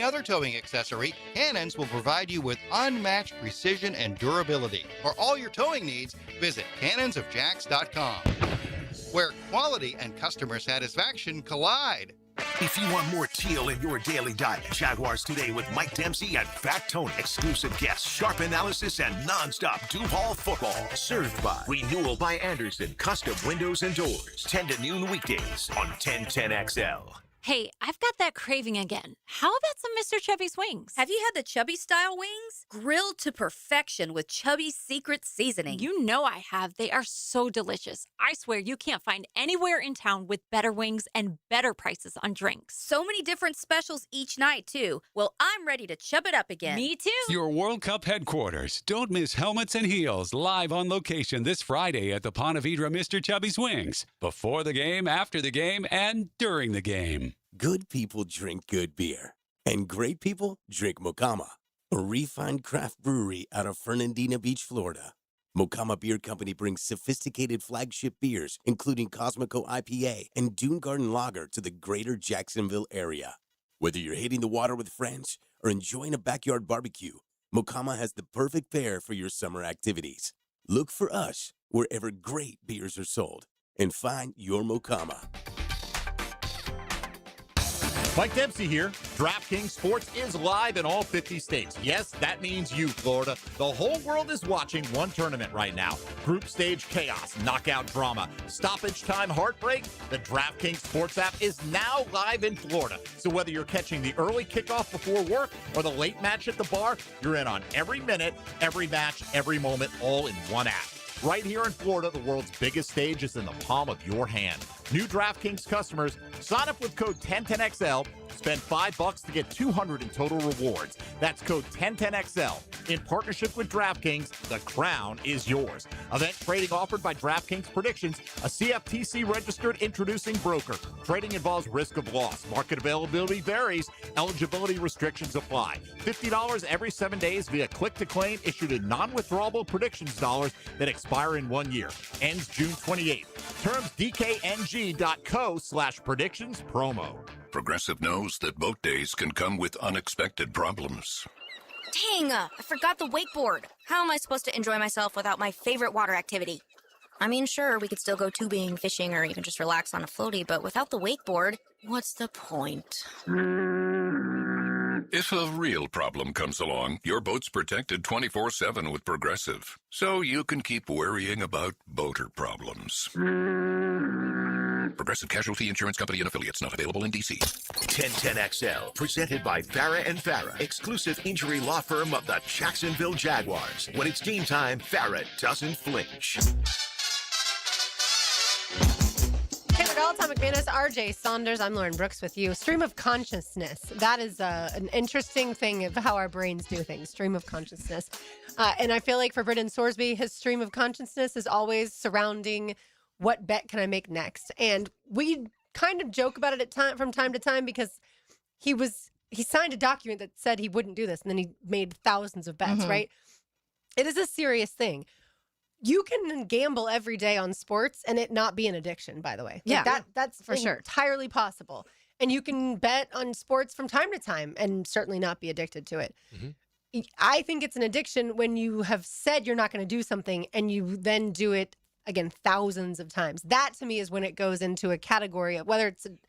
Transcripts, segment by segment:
other towing accessory, Cannons will provide you with unmatched precision and durability. For all your towing needs, visit cannonsofjacks.com, where quality and customer satisfaction collide. If you want more teal in your daily diet, Jaguars Today with Mike Dempsey and Fat Tony. Exclusive guests, sharp analysis, and non-stop Duval football. Served by Renewal by Anderson, custom windows and doors. 10 to noon weekdays on 1010XL. Hey, I've got that craving again. How about some Mr. Chubby's wings? Have you had the Chubby style wings? Grilled to perfection with Chubby's secret seasoning. You know I have. They are so delicious. I swear you can't find anywhere in town with better wings and better prices on drinks. So many different specials each night, too. Well, I'm ready to chub it up again. Me too. Your World Cup headquarters. Don't miss Helmets and Heels live on location this Friday at the Ponte Vedra Mr. Chubby's Wings. Before the game, after the game, and during the game. Good people drink good beer, and great people drink Mocama, a refined craft brewery out of Fernandina Beach, Florida. Mocama Beer Company brings sophisticated flagship beers, including Cosmico IPA and Dune Garden Lager, to the greater Jacksonville area. Whether you're hitting the water with friends or enjoying a backyard barbecue, Mocama has the perfect pair for your summer activities. Look for us wherever great beers are sold and find your Mocama. Mike Dempsey here. DraftKings Sports is live in all 50 states. Yes, that means you, Florida. The whole world is watching one tournament right now. Group stage chaos, knockout drama, stoppage time heartbreak. The DraftKings Sports app is now live in Florida. So whether you're catching the early kickoff before work or the late match at the bar, you're in on every minute, every match, every moment, all in one app. Right here in Florida, the world's biggest stage is in the palm of your hand. New DraftKings customers, sign up with code 1010XL, spend $5 to get $200 in total rewards. That's code 1010XL. In partnership with DraftKings, the crown is yours. Event trading offered by DraftKings Predictions, a CFTC registered introducing broker. Trading involves risk of loss. Market availability varies. Eligibility restrictions apply. $50 every 7 days via click to claim, issued in non-withdrawable predictions dollars that expire in 1 year. Ends June 28th. Terms dkng.co/predictions promo. Progressive knows that boat days can come with unexpected problems. Dang, I forgot the wakeboard. How am I supposed to enjoy myself without my favorite water activity? I mean, sure, we could still go tubing, fishing, or even just relax on a floaty, but without the wakeboard, what's the point? If a real problem comes along, your boat's protected 24/7 with Progressive. So you can keep worrying about boater problems. Progressive Casualty Insurance Company and Affiliates, not available in D.C. 1010XL, presented by Farrah and Farrah, exclusive injury law firm of the Jacksonville Jaguars. When it's game time, Farrah doesn't flinch. Taylor Gall, Tom McManus, RJ Saunders. I'm Lauren Brooks with you. Stream of consciousness. That is an interesting thing of how our brains do things. Stream of consciousness. And I feel like for Britton Sorsby, his stream of consciousness is always surrounding what bet can I make next? And we kind of joke about it from time to time because he signed a document that said he wouldn't do this, and then he made thousands of bets, right? It is a serious thing. You can gamble every day on sports and it not be an addiction, by the way. That's for sure entirely possible. And you can bet on sports from time to time and certainly not be addicted to it. I think it's an addiction when you have said you're not going to do something and you then do it again thousands of times. That to me is when it goes into a category of whether it's an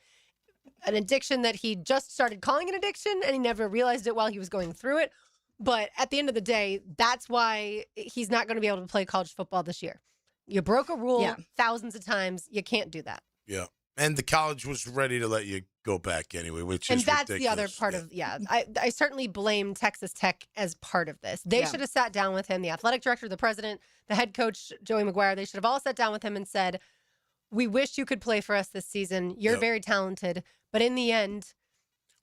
addiction that he just started calling an addiction and he never realized it while he was going through it. But at the end of the day, that's why he's not going to be able to play college football this year. You broke a rule thousands of times. You can't do that. Yeah. And the college was ready to let you go back anyway, which is that's ridiculous. The other part of, I certainly blame Texas Tech as part of this. They should have sat down with him, the athletic director, the president, the head coach, Joey McGuire. They should have all sat down with him and said, we wish you could play for us this season. You're very talented. But in the end,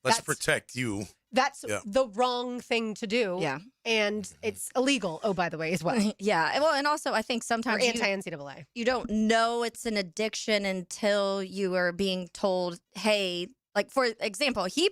let's protect you. That's the wrong thing to do. Yeah. And it's illegal, by the way, as well. Yeah. Well, and also I think sometimes anti-NCAA. You don't know it's an addiction until you are being told, hey, like, for example, he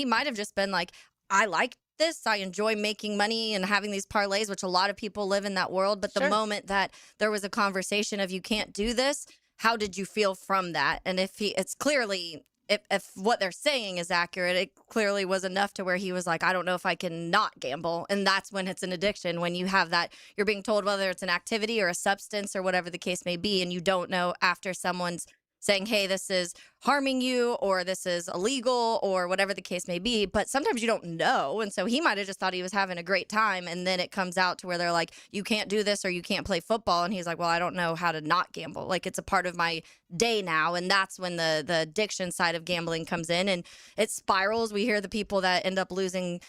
might have just been like, I like this. I enjoy making money and having these parlays, which a lot of people live in that world. But the moment that there was a conversation of you can't do this, how did you feel from that? And if it's clearly if what they're saying is accurate, it clearly was enough to where he was like, I don't know if I can not gamble. And that's when it's an addiction, when you have that, you're being told whether it's an activity or a substance or whatever the case may be, and you don't know after someone's saying, hey, this is harming you or this is illegal or whatever the case may be. But sometimes you don't know. And so he might have just thought he was having a great time. And then it comes out to where they're like, you can't do this or you can't play football. And he's like, well, I don't know how to not gamble. Like, it's a part of my day now. And that's when the addiction side of gambling comes in and it spirals. We hear the people that end up losing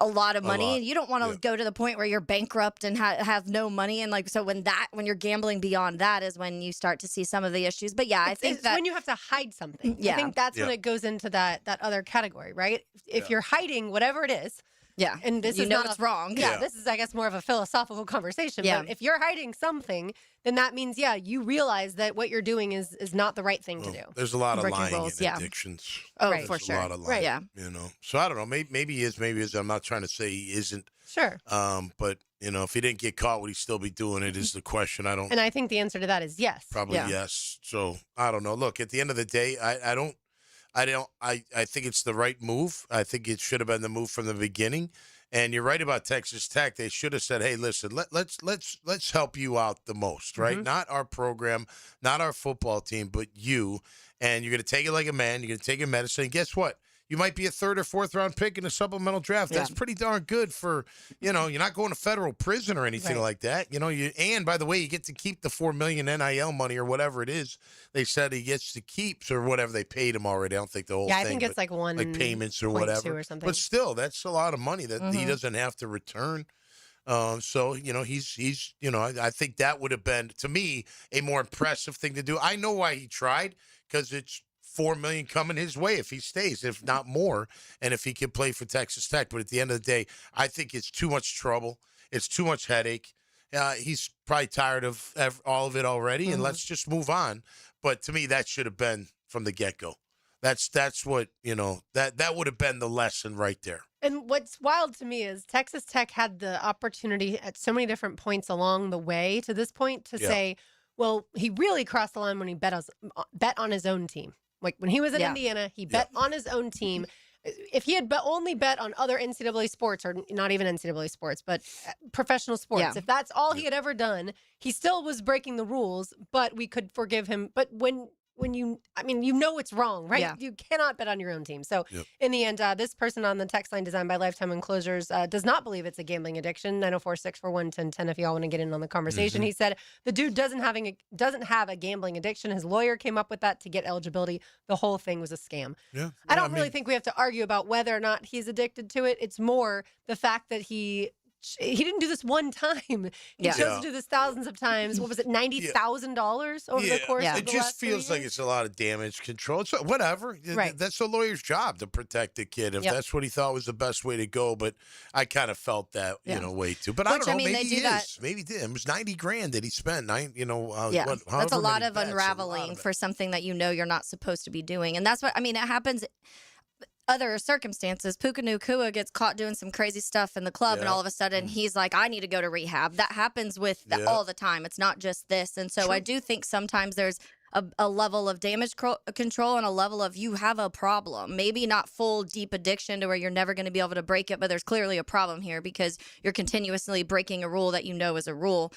a lot of money. You don't want to go to the point where you're bankrupt and have no money. And like, so when you're gambling beyond that is when you start to see some of the issues. But yeah, I think it's when you have to hide something. I think that's when it goes into that other category, right? If you're hiding whatever it is. Yeah. And this is not it's wrong. Yeah, this is, I guess, more of a philosophical conversation. Yeah. But if you're hiding something, then that means, you realize that what you're doing is not the right thing to do. There's a lot of lying rules, in addictions. Oh, There's for sure. a lot of lying, right. Yeah. You know. So I don't know. Maybe he is. Maybe he is. I'm not trying to say he isn't. Sure. But you know, if he didn't get caught, would he still be doing it? Is the question. And I think the answer to that is yes. Probably yes. So I don't know. Look, at the end of the day, I think it's the right move. I think it should have been the move from the beginning. And you're right about Texas Tech. They should have said, "Hey, listen, let's help you out the most, right? Not our program, not our football team, but you. And you're going to take it like a man. You're going to take your medicine. And guess what? You might be a 3rd or 4th round pick in a supplemental draft. That's pretty darn good for, you're not going to federal prison or anything like that. And by the way, you get to keep the $4 million NIL money or whatever it is. They said he gets to keep or whatever they paid him already. I don't think the whole thing. Yeah, I think it's like payments or whatever or something. But still, that's a lot of money that he doesn't have to return. So, he's I think that would have been, to me, a more impressive thing to do. I know why he tried, because it's $4 million coming his way if he stays, if not more, and if he can play for Texas Tech. But at the end of the day, I think it's too much trouble. It's too much headache. He's probably tired of all of it already, and let's just move on. But to me, that should have been from the get-go. That's what, that would have been the lesson right there. And what's wild to me is Texas Tech had the opportunity at so many different points along the way to this point to say, well, he really crossed the line when he bet on his own team. Like when he was in Indiana, he bet on his own team. If he had only bet on other NCAA sports, or not even NCAA sports, but professional sports, if that's all he had ever done, he still was breaking the rules, but we could forgive him. But when it's wrong, right? You cannot bet on your own team. So in the end, this person on the text line designed by Lifetime Enclosures does not believe it's a gambling addiction. 904-641-1010 if y'all want to get in on the conversation. He said the dude doesn't have a gambling addiction. His lawyer came up with that to get eligibility. The whole thing was a scam. Yeah. I don't really think we have to argue about whether or not he's addicted to it. It's more the fact that he didn't do this one time. He chose to do this thousands of times. What was it, $90,000 over the course of the It just last 3 feels like years? it's a lot of damage control. It's whatever. Right. That's the lawyer's job to protect the kid if that's what he thought was the best way to go. But I kind of felt that, way too. But I don't know. Maybe he is. Maybe he did. It was $90,000 that he spent. That's a lot of unraveling for something that you're not supposed to be doing. And that's what, it happens other circumstances. Puka Nacua gets caught doing some crazy stuff in the club, and all of a sudden he's like, I need to go to rehab. That happens with all the time. It's not just this. And so I do think sometimes there's a level of damage control and a level of you have a problem. Maybe not full deep addiction to where you're never going to be able to break it, but there's clearly a problem here because you're continuously breaking a rule that you know is a rule.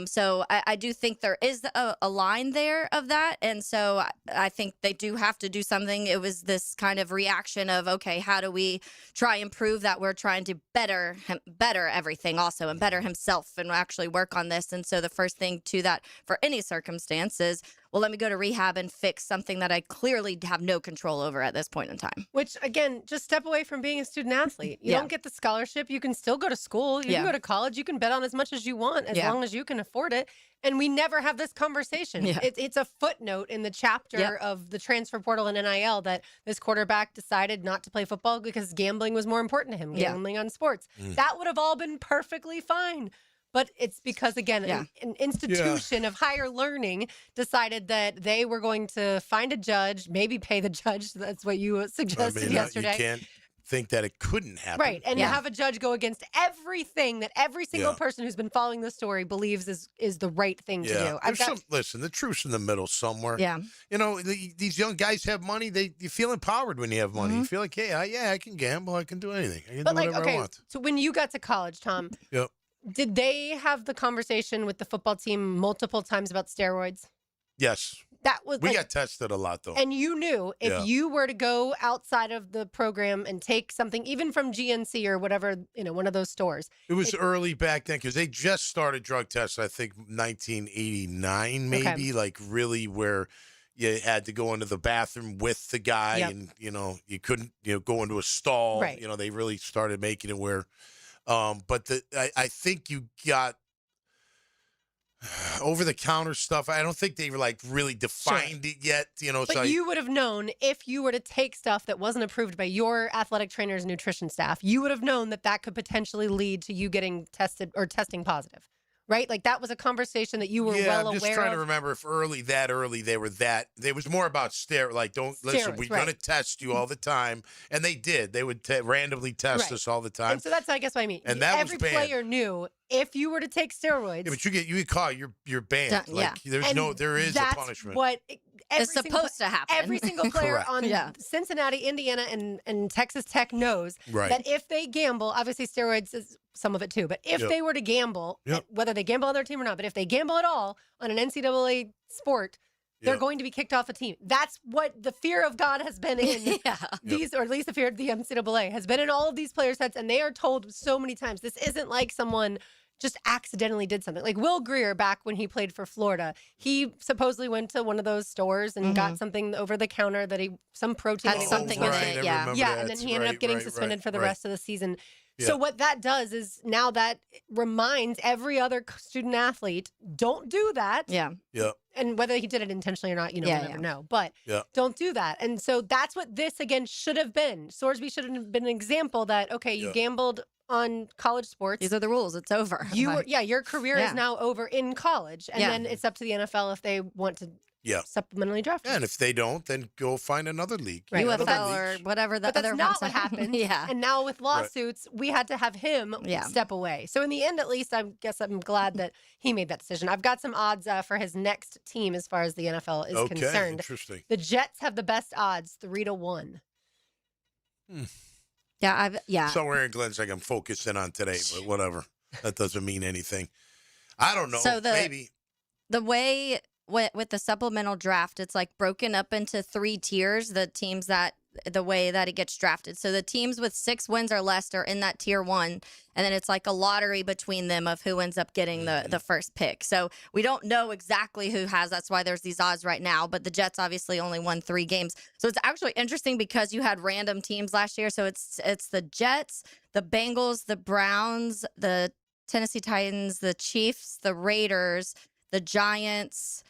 So I do think there is a line there of that. And so I think they do have to do something. It was this kind of reaction of, okay, how do we try and prove that we're trying to better everything also and better himself and actually work on this. And so the first thing to that for any circumstance is, well, let me go to rehab and fix something that I clearly have no control over at this point in time. Which, again, just step away from being a student athlete. You don't get the scholarship. You can still go to school. You can go to college. You can bet on as much as you want as long as you can afford it. And we never have this conversation. It's a footnote in the chapter of the transfer portal and NIL that this quarterback decided not to play football because gambling was more important to him, gambling on sports. That would have all been perfectly fine. But it's because, again, an institution of higher learning decided that they were going to find a judge, maybe pay the judge. That's what you suggested yesterday. think that it couldn't happen. Right. And to have a judge go against everything that every single person who's been following the story believes is the right thing to do. Listen, the truth's in the middle somewhere. Yeah. You know, these young guys have money. You feel empowered when you have money. You feel like, hey, I can gamble. I can do anything. I can do whatever I want. So when you got to college, Tom, did they have the conversation with the football team multiple times about steroids? Yes. We got tested a lot, though. And you knew if you were to go outside of the program and take something, even from GNC or whatever, one of those stores. It was early back then because they just started drug tests, I think, 1989, maybe, like really where you had to go into the bathroom with the guy and, you couldn't, go into a stall. Right. They really started making it where, but I think you got over-the-counter stuff. I don't think they were like really defined it yet. But you would have known if you were to take stuff that wasn't approved by your athletic trainers and nutrition staff. You would have known that could potentially lead to you getting tested or testing positive, right? Like that was a conversation that you were well aware of. I'm just trying to remember if that early they were that. It was more about listen, we're going to test you all the time, and they did. They would randomly test us all the time. And so that's, I guess, what I mean. And that every player knew if you were to take steroids. Yeah, but you get caught, you're banned. There is a punishment. What it's supposed to happen. Every single player on Cincinnati, Indiana, and Texas Tech knows that if they gamble, obviously steroids is some of it too, but if they were to gamble, whether they gamble on their team or not, but if they gamble at all on an NCAA sport, they're going to be kicked off a team. That's what the fear of God has been in these, or at least the fear of the NCAA has been in all of these player sets, and they are told so many times, this isn't like someone just accidentally did something. Like Will Greer, back when he played for Florida, he supposedly went to one of those stores and got something over the counter some protein. Had something in it, and then he ended up getting suspended for the rest of the season. Yeah. So what that does is now that reminds every other student athlete, don't do that. Yeah. Yeah. And whether he did it intentionally or not, we'll never know. But don't do that. And so that's what this, again, should have been. Sorsby should have been an example that, okay, you gambled on college sports. These are the rules. It's over. Your career is now over in college. And then it's up to the NFL if they want to supplementally draft. And if they don't, then go find another league. Right. UFL or whatever the other ones. But that's not what happened. And now with lawsuits, we had to have him step away. So in the end, at least, I guess I'm glad that he made that decision. I've got some odds for his next team as far as the NFL is concerned. Interesting. The Jets have the best odds, 3-1. Somewhere in Glenn's like I'm focused in on today, but whatever. That doesn't mean anything. I don't know. So maybe. The way with the supplemental draft, it's like broken up into 3 tiers, the way that it gets drafted. So the teams with 6 wins or less are in that tier 1, and then it's like a lottery between them of who ends up getting the first pick. So we don't know exactly who has. That's why there's these odds right now. But the Jets obviously only won 3 games. So it's actually interesting because you had random teams last year. So it's the Jets, the Bengals, the Browns, the Tennessee Titans, the Chiefs, the Raiders, the Giants,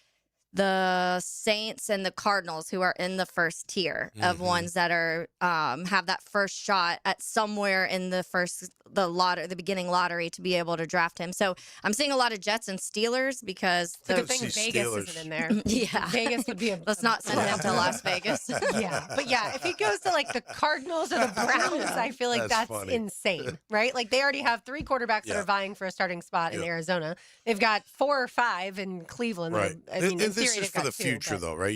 the Saints, and the Cardinals, who are in the first tier of ones that are have that first shot at somewhere in the beginning lottery to be able to draft him. So I'm seeing a lot of Jets and Steelers because it's a good thing Vegas isn't in there. Vegas would be let's not send him to Las Vegas. But if he goes to like the Cardinals or the Browns, I feel like that's insane, right? Like they already have 3 quarterbacks that are vying for a starting spot in Arizona. They've got 4 or 5 in Cleveland. Right. I mean, this is for the future, though, right?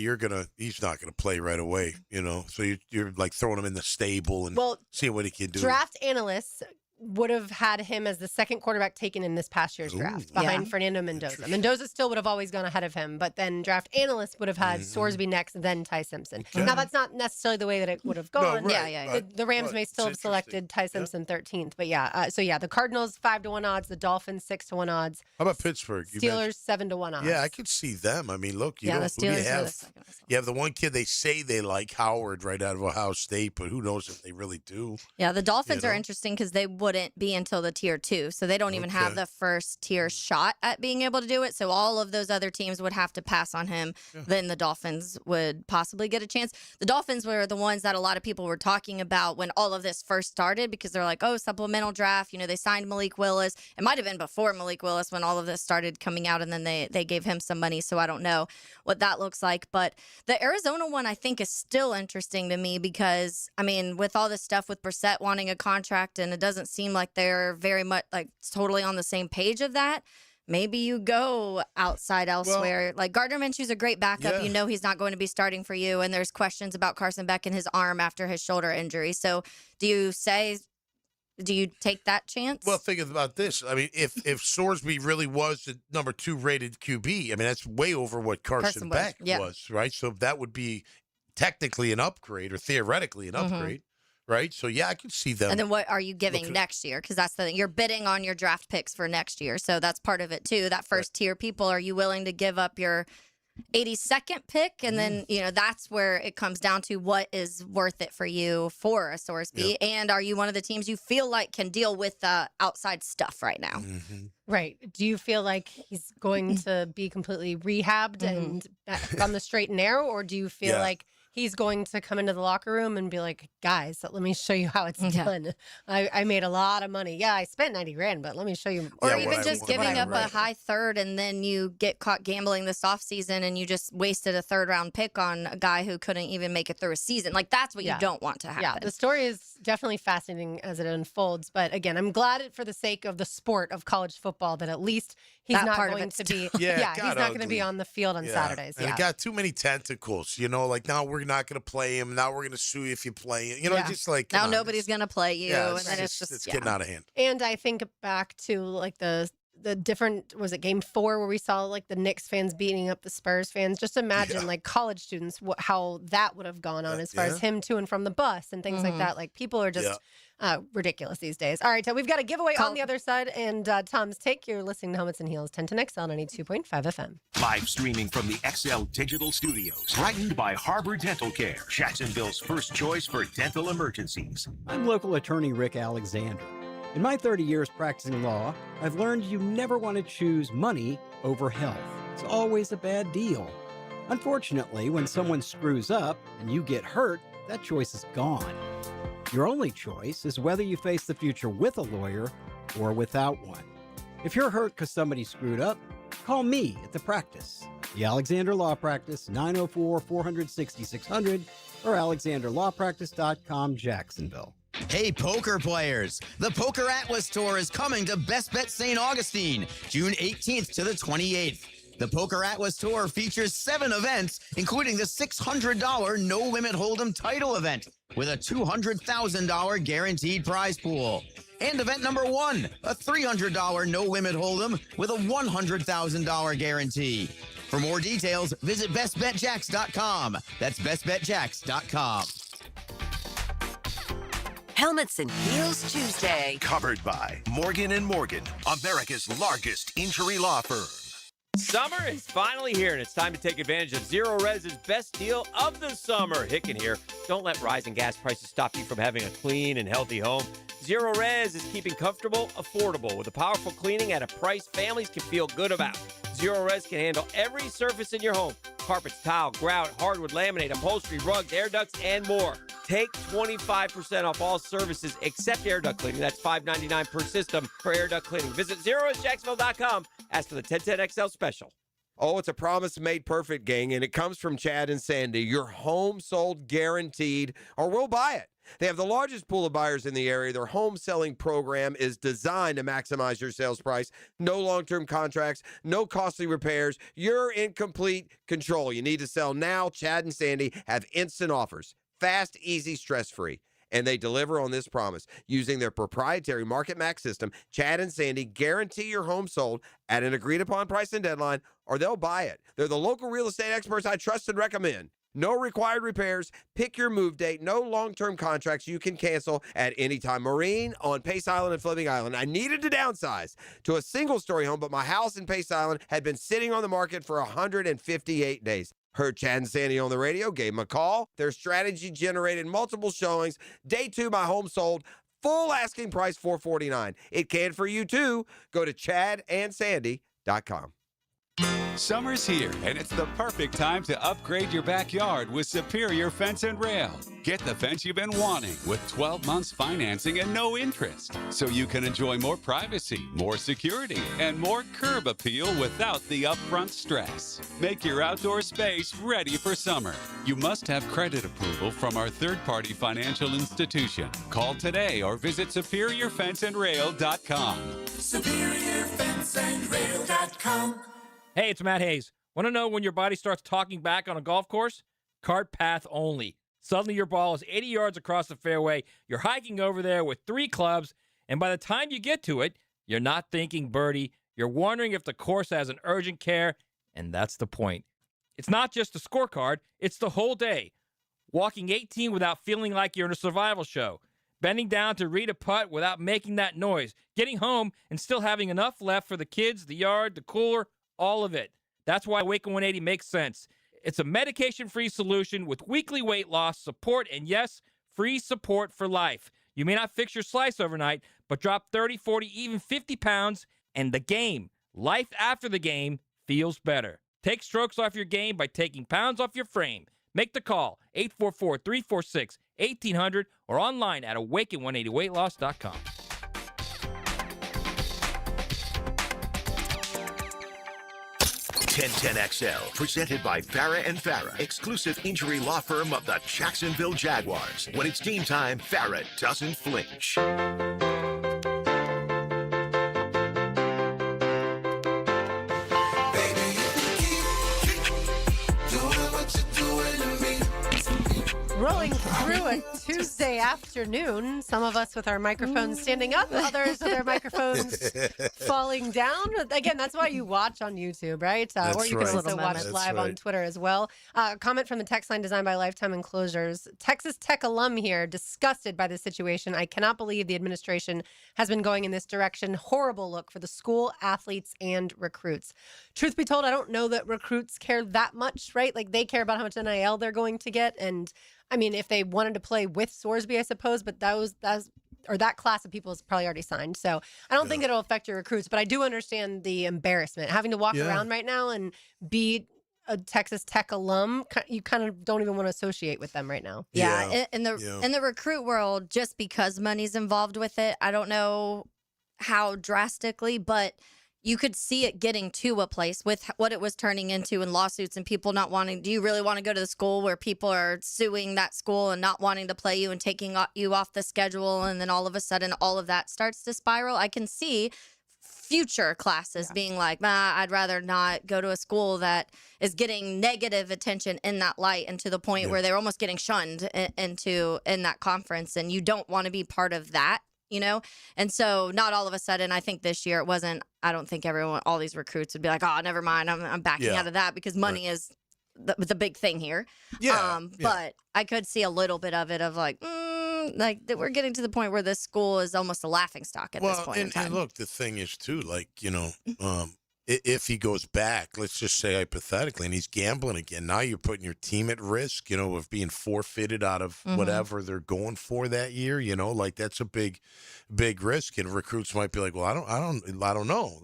He's not gonna play right away, So you're like throwing him in the stable and seeing what he can do. Draft analysts would have had him as the second quarterback taken in this past year's draft behind Fernando Mendoza. Mendoza still would have always gone ahead of him, but then draft analysts would have had Sorsby next, then Ty Simpson. Now, that's not necessarily the way that it would have gone. The Rams may still have selected Ty Simpson 13th, but the Cardinals 5-1 odds, the Dolphins 6-1 odds. How about Pittsburgh? Steelers 7-1 odds. Yeah, I could see them. I mean, look, you have the one kid they say they like, Howard, right out of Ohio State, but who knows if they really do. Yeah, the Dolphins are interesting because they would wouldn't be until the tier 2. So they don't even have the first tier shot at being able to do it. So all of those other teams would have to pass on him. Yeah. Then the Dolphins would possibly get a chance. The Dolphins were the ones that a lot of people were talking about when all of this first started, because they're like, oh, supplemental draft. They signed Malik Willis. It might have been before Malik Willis when all of this started coming out, and then they gave him some money. So I don't know what that looks like. But the Arizona one, I think, is still interesting to me because, with all this stuff with Brissett wanting a contract, and it doesn't seem like they're very much totally on the same page of that. Maybe you go outside elsewhere. Like Gardner Minshew's a great backup. Yeah. He's not going to be starting for you. And there's questions about Carson Beck and his arm after his shoulder injury. So do you take that chance? Well, think about this. If Sorsby really was the number 2 rated QB, that's way over what Carson Beck was, right? So that would be technically an upgrade, or theoretically an upgrade. Right? So, I could see them. And then what are you giving next year? Because that's the thing. You're bidding on your draft picks for next year. So that's part of it, too. That first tier people, are you willing to give up your 82nd pick? And then, that's where it comes down to what is worth it for you for a Sorsby. Yep. And are you one of the teams you feel like can deal with outside stuff right now? Mm-hmm. Right. Do you feel like he's going to be completely rehabbed and on the straight and narrow? Or do you feel like he's going to come into the locker room and be like, guys, let me show you how it's done. I made a lot of money. Yeah, I spent $90,000, but let me show you. Or even just giving up a high third, and then you get caught gambling this offseason and you just wasted a 3rd-round pick on a guy who couldn't even make it through a season. That's what you don't want to happen. Yeah, the story is definitely fascinating as it unfolds. But again, I'm glad for the sake of the sport of college football that at least he's not going to be. He's not going to be on the field on Saturdays. And it got too many tentacles. Now we're not going to play him. Now we're going to sue you if you play him. Just like now nobody's going to play you. Yeah, and then it's getting out of hand. And I think back to the different, was it game 4 where we saw the Knicks fans beating up the Spurs fans? Just imagine college students, how that would have gone on as far as him to and from the bus and things like that. People are just ridiculous these days. All right, so we've got a giveaway on the other side. And Tom's Take, you're listening to Helmets and Heels, 1010 XL 92.5 FM. Live streaming from the XL Digital Studios. Brightened by Harbor Dental Care, Jacksonville's first choice for dental emergencies. I'm local attorney Rick Alexander. In my 30 years practicing law, I've learned you never want to choose money over health. It's always a bad deal. Unfortunately, when someone screws up and you get hurt, that choice is gone. Your only choice is whether you face the future with a lawyer or without one. If you're hurt because somebody screwed up, call me at the practice. The Alexander Law Practice, 904-460-600 or alexanderlawpractice.com, Jacksonville. Hey, poker players! The Poker Atlas Tour is coming to Best Bet St. Augustine, June 18th to the 28th. The Poker Atlas Tour features 7 events, including the $600 no-limit hold'em title event with a $200,000 guaranteed prize pool. And event number 1, a $300 no-limit hold'em with a $100,000 guarantee. For more details, visit bestbetjacks.com. That's bestbetjacks.com. Helmets and Heels Tuesday. Covered by Morgan & Morgan, America's largest injury law firm. Summer is finally here, and it's time to take advantage of Zero Res's best deal of the summer. Hicken here. Don't let rising gas prices stop you from having a clean and healthy home. Zero Res is keeping comfortable affordable with a powerful cleaning at a price families can feel good about. Zero Res can handle every surface in your home. Carpets, tile, grout, hardwood, laminate, upholstery, rugs, air ducts, and more. Take 25% off all services except air duct cleaning. That's $5.99 per system for air duct cleaning. Visit ZeroResJacksonville.com. Ask for the 1010XL special. Oh, it's a promise made perfect, gang, and it comes from Chad and Sandy. Your home sold guaranteed, or we'll buy it. They have the largest pool of buyers in the area. Their home selling program is designed to maximize your sales price. No long-term contracts, no costly repairs. You're in complete control. You need to sell now. Chad and Sandy have instant offers. Fast, easy, stress-free. And they deliver on this promise. Using their proprietary Market Max system, Chad and Sandy guarantee your home sold at an agreed-upon price and deadline, or they'll buy it. They're the local real estate experts I trust and recommend. No required repairs. Pick your move date. No long-term contracts you can cancel at any time. Marine on Pace Island and Fleming Island. I needed to downsize to a single-story home, but my house in Pace Island had been sitting on the market for 158 days. Heard Chad and Sandy on the radio, gave them a call. Their strategy generated multiple showings. Day 2, my home sold Full asking price $449. It can for you too. Go to chadandsandy.com. Summer's here, and it's the perfect time to upgrade your backyard with Superior Fence and Rail. Get the fence you've been wanting with 12 months financing and no interest, so you can enjoy more privacy, more security, and more curb appeal without the upfront stress. Make your outdoor space ready for summer. You must have credit approval from our third-party financial institution. Call today or visit SuperiorFenceandRail.com. SuperiorFenceandRail.com. Hey, it's Matt Hayes. Want to know when your body starts talking back on a golf course? Cart path only. Suddenly your ball is 80 yards across the fairway, you're hiking over there with 3 clubs, and by the time you get to it, you're not thinking birdie, you're wondering if the course has an urgent care, and that's the point. It's not just a scorecard, it's the whole day. Walking 18 without feeling like you're in a survival show. Bending down to read a putt without making that noise. Getting home and still having enough left for the kids, the yard, the cooler, all of it. That's why Awaken 180 makes sense. It's a medication-free solution with weekly weight loss, support, and yes, free support for life. You may not fix your slice overnight, but drop 30, 40, even 50 pounds, and the game, life after the game, feels better. Take strokes off your game by taking pounds off your frame. Make the call, 844-346-1800, or online at awaken180weightloss.com. 1010XL, presented by Farah and Farah, exclusive injury law firm of the Jacksonville Jaguars. When it's game time, Farah doesn't flinch. Rolling through a Tuesday afternoon, some of us with our microphones standing up, others with their microphones falling down. Again, that's why you watch on YouTube, right? Or you can also watch live on Twitter as well. Comment from the text line designed by Lifetime Enclosures. Texas Tech alum here, disgusted by the situation. I cannot believe the administration has been going in this direction. Horrible look for the school, athletes, and recruits. Truth be told, I don't know that recruits care that much, right? Like they care about how much NIL they're going to get. And I mean, if they wanted to play with Sorsby, I suppose, but that class of people is probably already signed. So I don't think it'll affect your recruits, but I do understand the embarrassment. Having to walk around right now and be a Texas Tech alum, you kind of don't even want to associate with them right now. Yeah. In the recruit world, just because money's involved with it, I don't know how drastically, but you could see it getting to a place with what it was turning into in lawsuits and people not wanting. Do you really want to go to the school where people are suing that school and not wanting to play you and taking you off the schedule? And then all of a sudden, all of that starts to spiral. I can see future classes being like, I'd rather not go to a school that is getting negative attention in that light, and to the point where they're almost getting shunned in that conference. And you don't want to be part of that. You know, and so not all of a sudden, I think this year it wasn't, I don't think all these recruits would be like, oh, never mind, I'm backing out of that, because money is the big thing here. But I could see a little bit of it of like that we're getting to the point where this school is almost a laughing stock at this point in time. And look, the thing is too, like, you know, if he goes back, let's just say hypothetically, and he's gambling again, now you're putting your team at risk, you know, of being forfeited out of whatever they're going for that year. You know, like that's a big risk. And recruits might be like, well, I don't know.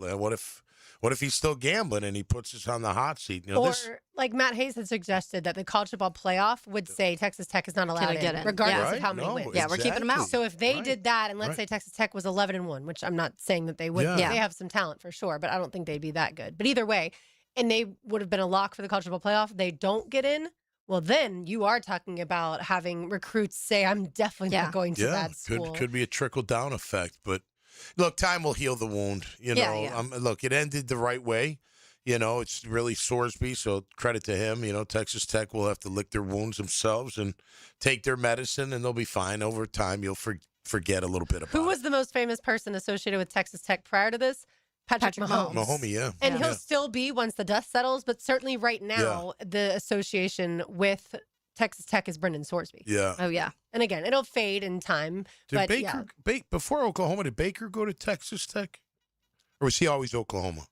What if he's still gambling and he puts us on the hot seat? You know, like Matt Hayes had suggested that the college football playoff would say Texas Tech is not allowed in, regardless of how many wins. Yeah, we're keeping them out. So if they did that, and let's say Texas Tech was 11-1, which I'm not saying that they would. They have some talent for sure, but I don't think they'd be that good. But either way, and they would have been a lock for the college football playoff. They don't get in. Well, then you are talking about having recruits say, "I'm definitely not going to that school." Could be a trickle down effect, but. Look, time will heal the wound. You know, look, it ended the right way. You know, it's really Sorsby, so credit to him. You know, Texas Tech will have to lick their wounds themselves and take their medicine, and they'll be fine. Over time, you'll forget a little bit about it. Who was the most famous person associated with Texas Tech prior to this? Patrick Mahomes. Mahomes, And he'll still be once the dust settles, but certainly right now, the association with Texas Tech is Brendan Sorsby. Yeah. Oh, yeah. And again, it'll fade in time. Did Baker, before Oklahoma, did Baker go to Texas Tech? Or was he always Oklahoma?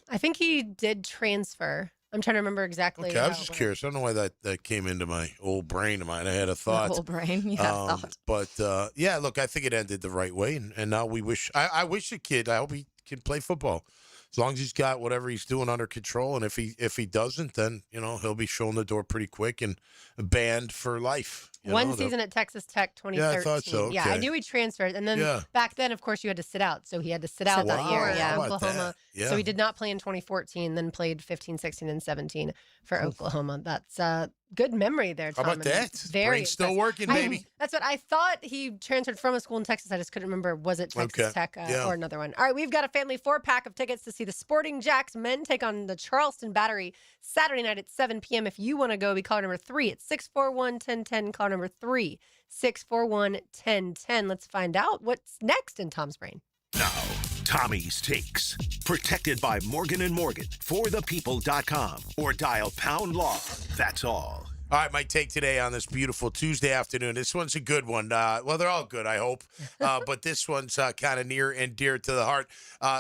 I think he did transfer. I'm trying to remember exactly. Okay, I was how it just went. curious. I don't know why that came into my old brain of mine. I had a thought. Whole brain, you have thought. But yeah, look, I think it ended the right way, and now we wish. I wish the kid. I hope he can play football, as long as he's got whatever he's doing under control. And if he doesn't, then he'll be showing the door pretty quick and banned for life. One season at Texas Tech, 2013. Yeah, I thought so. Yeah, I Okay. knew he transferred. And then back then, of course, you had to sit out. So he had to sit out that year. Wow, Yeah, how about Oklahoma. that? Yeah. So he did not play in 2014, then played 15, 16, and 17 for Oklahoma. That's good memory there, Tom. How about and that? Very Brain's still impressive. working, baby. That's what I thought. He transferred from a school in Texas. I just couldn't remember. Was it Texas Okay. Tech Yeah. or another one? All right, we've got a family 4-pack of tickets to see the Sporting Jacks men take on the Charleston Battery Saturday night at 7 p.m. If you want to go, be caller number 3 at 641-1010. Caller number 3, 641-1010. Let's find out what's next in Tom's brain. Now, Tommy's Takes. Protected by Morgan & Morgan. ForThePeople.com. Or dial #law. That's all. All right, my take today on this beautiful Tuesday afternoon. This one's a good one. Well, they're all good, I hope. But this one's kind of near and dear to the heart.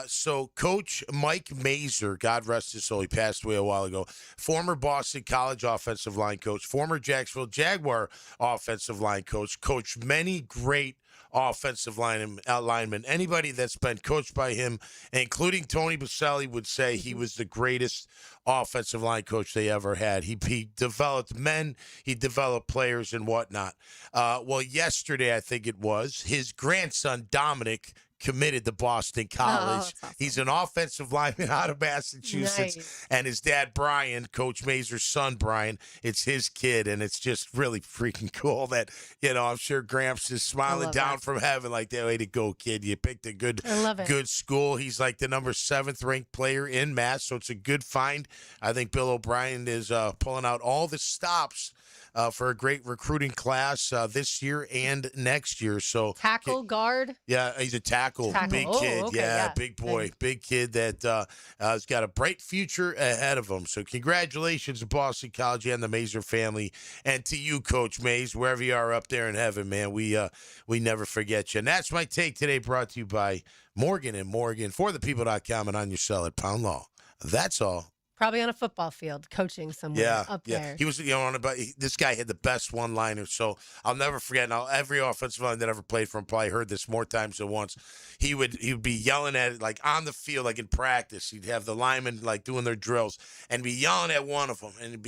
So Coach Mike Mazer, God rest his soul, he passed away a while ago, former Boston College offensive line coach, former Jacksonville Jaguar offensive line coach, coached many great offensive linemen. Anybody that's been coached by him, including Tony Boselli, would say he was the greatest offensive line coach they ever had. He developed men, he developed players and whatnot. Well, yesterday, I think it was, his grandson, Dominic, committed to Boston College. awesome. He's an offensive lineman out of Massachusetts. Nice. And his dad, Brian, Coach Mazer's son, Brian, it's his kid. And it's just really freaking cool that, I'm sure Gramps is smiling down from heaven like, that way to go, kid. You picked a good school. He's like the number 7th ranked player in Mass, so it's a good find. I think Bill O'Brien is pulling out all the stops for a great recruiting class this year and next year. So Tackle, guard. yeah, he's a tackle. Big Oh, kid. okay, yeah, big boy. Nice. Big kid that has got a bright future ahead of him. So congratulations to Boston College and the Mazer family. And to you, Coach Mays, wherever you are up there in heaven, man, we never forget you. And that's my take today, brought to you by Morgan & Morgan, ForThePeople.com, and on your cell at Pound Law. That's all. Probably on a football field, coaching somewhere up yeah. there. He was, this guy had the best one-liner. So I'll never forget. Now, every offensive line that ever played for him probably heard this more times than once. He would be yelling at it like on the field, like in practice. He'd have the linemen like doing their drills and be yelling at one of them, and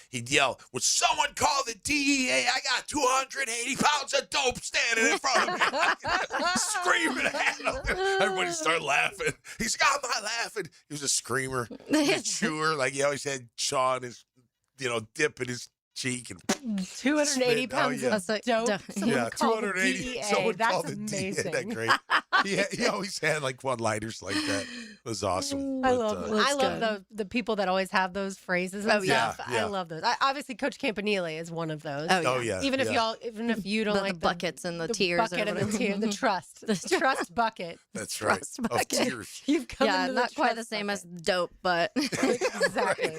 he'd yell, "Would someone call the DEA? I got 280 pounds of dope standing in front of me," screaming at him. Everybody started laughing. He's got my laughing. He was a screamer, he was a chewer. Like he always had chaw in his, dip in his cheek and 280 spit. pounds yeah. of dope. Someone Yeah, called the 280. DEA. Someone That's called the DEA. amazing. Isn't that great? He always had like one-liners like that. It was awesome. I But, love the people that always have those phrases and yeah. stuff. Yeah. I love those. Obviously, Coach Campanile is one of those. Oh, yeah. Even if yeah. you don't like the buckets and the tears bucket and the tear, the trust, the trust bucket. That's right. Trust Of bucket. tears. You've come Yeah, into not quite the trust same bucket. as dope, but Exactly.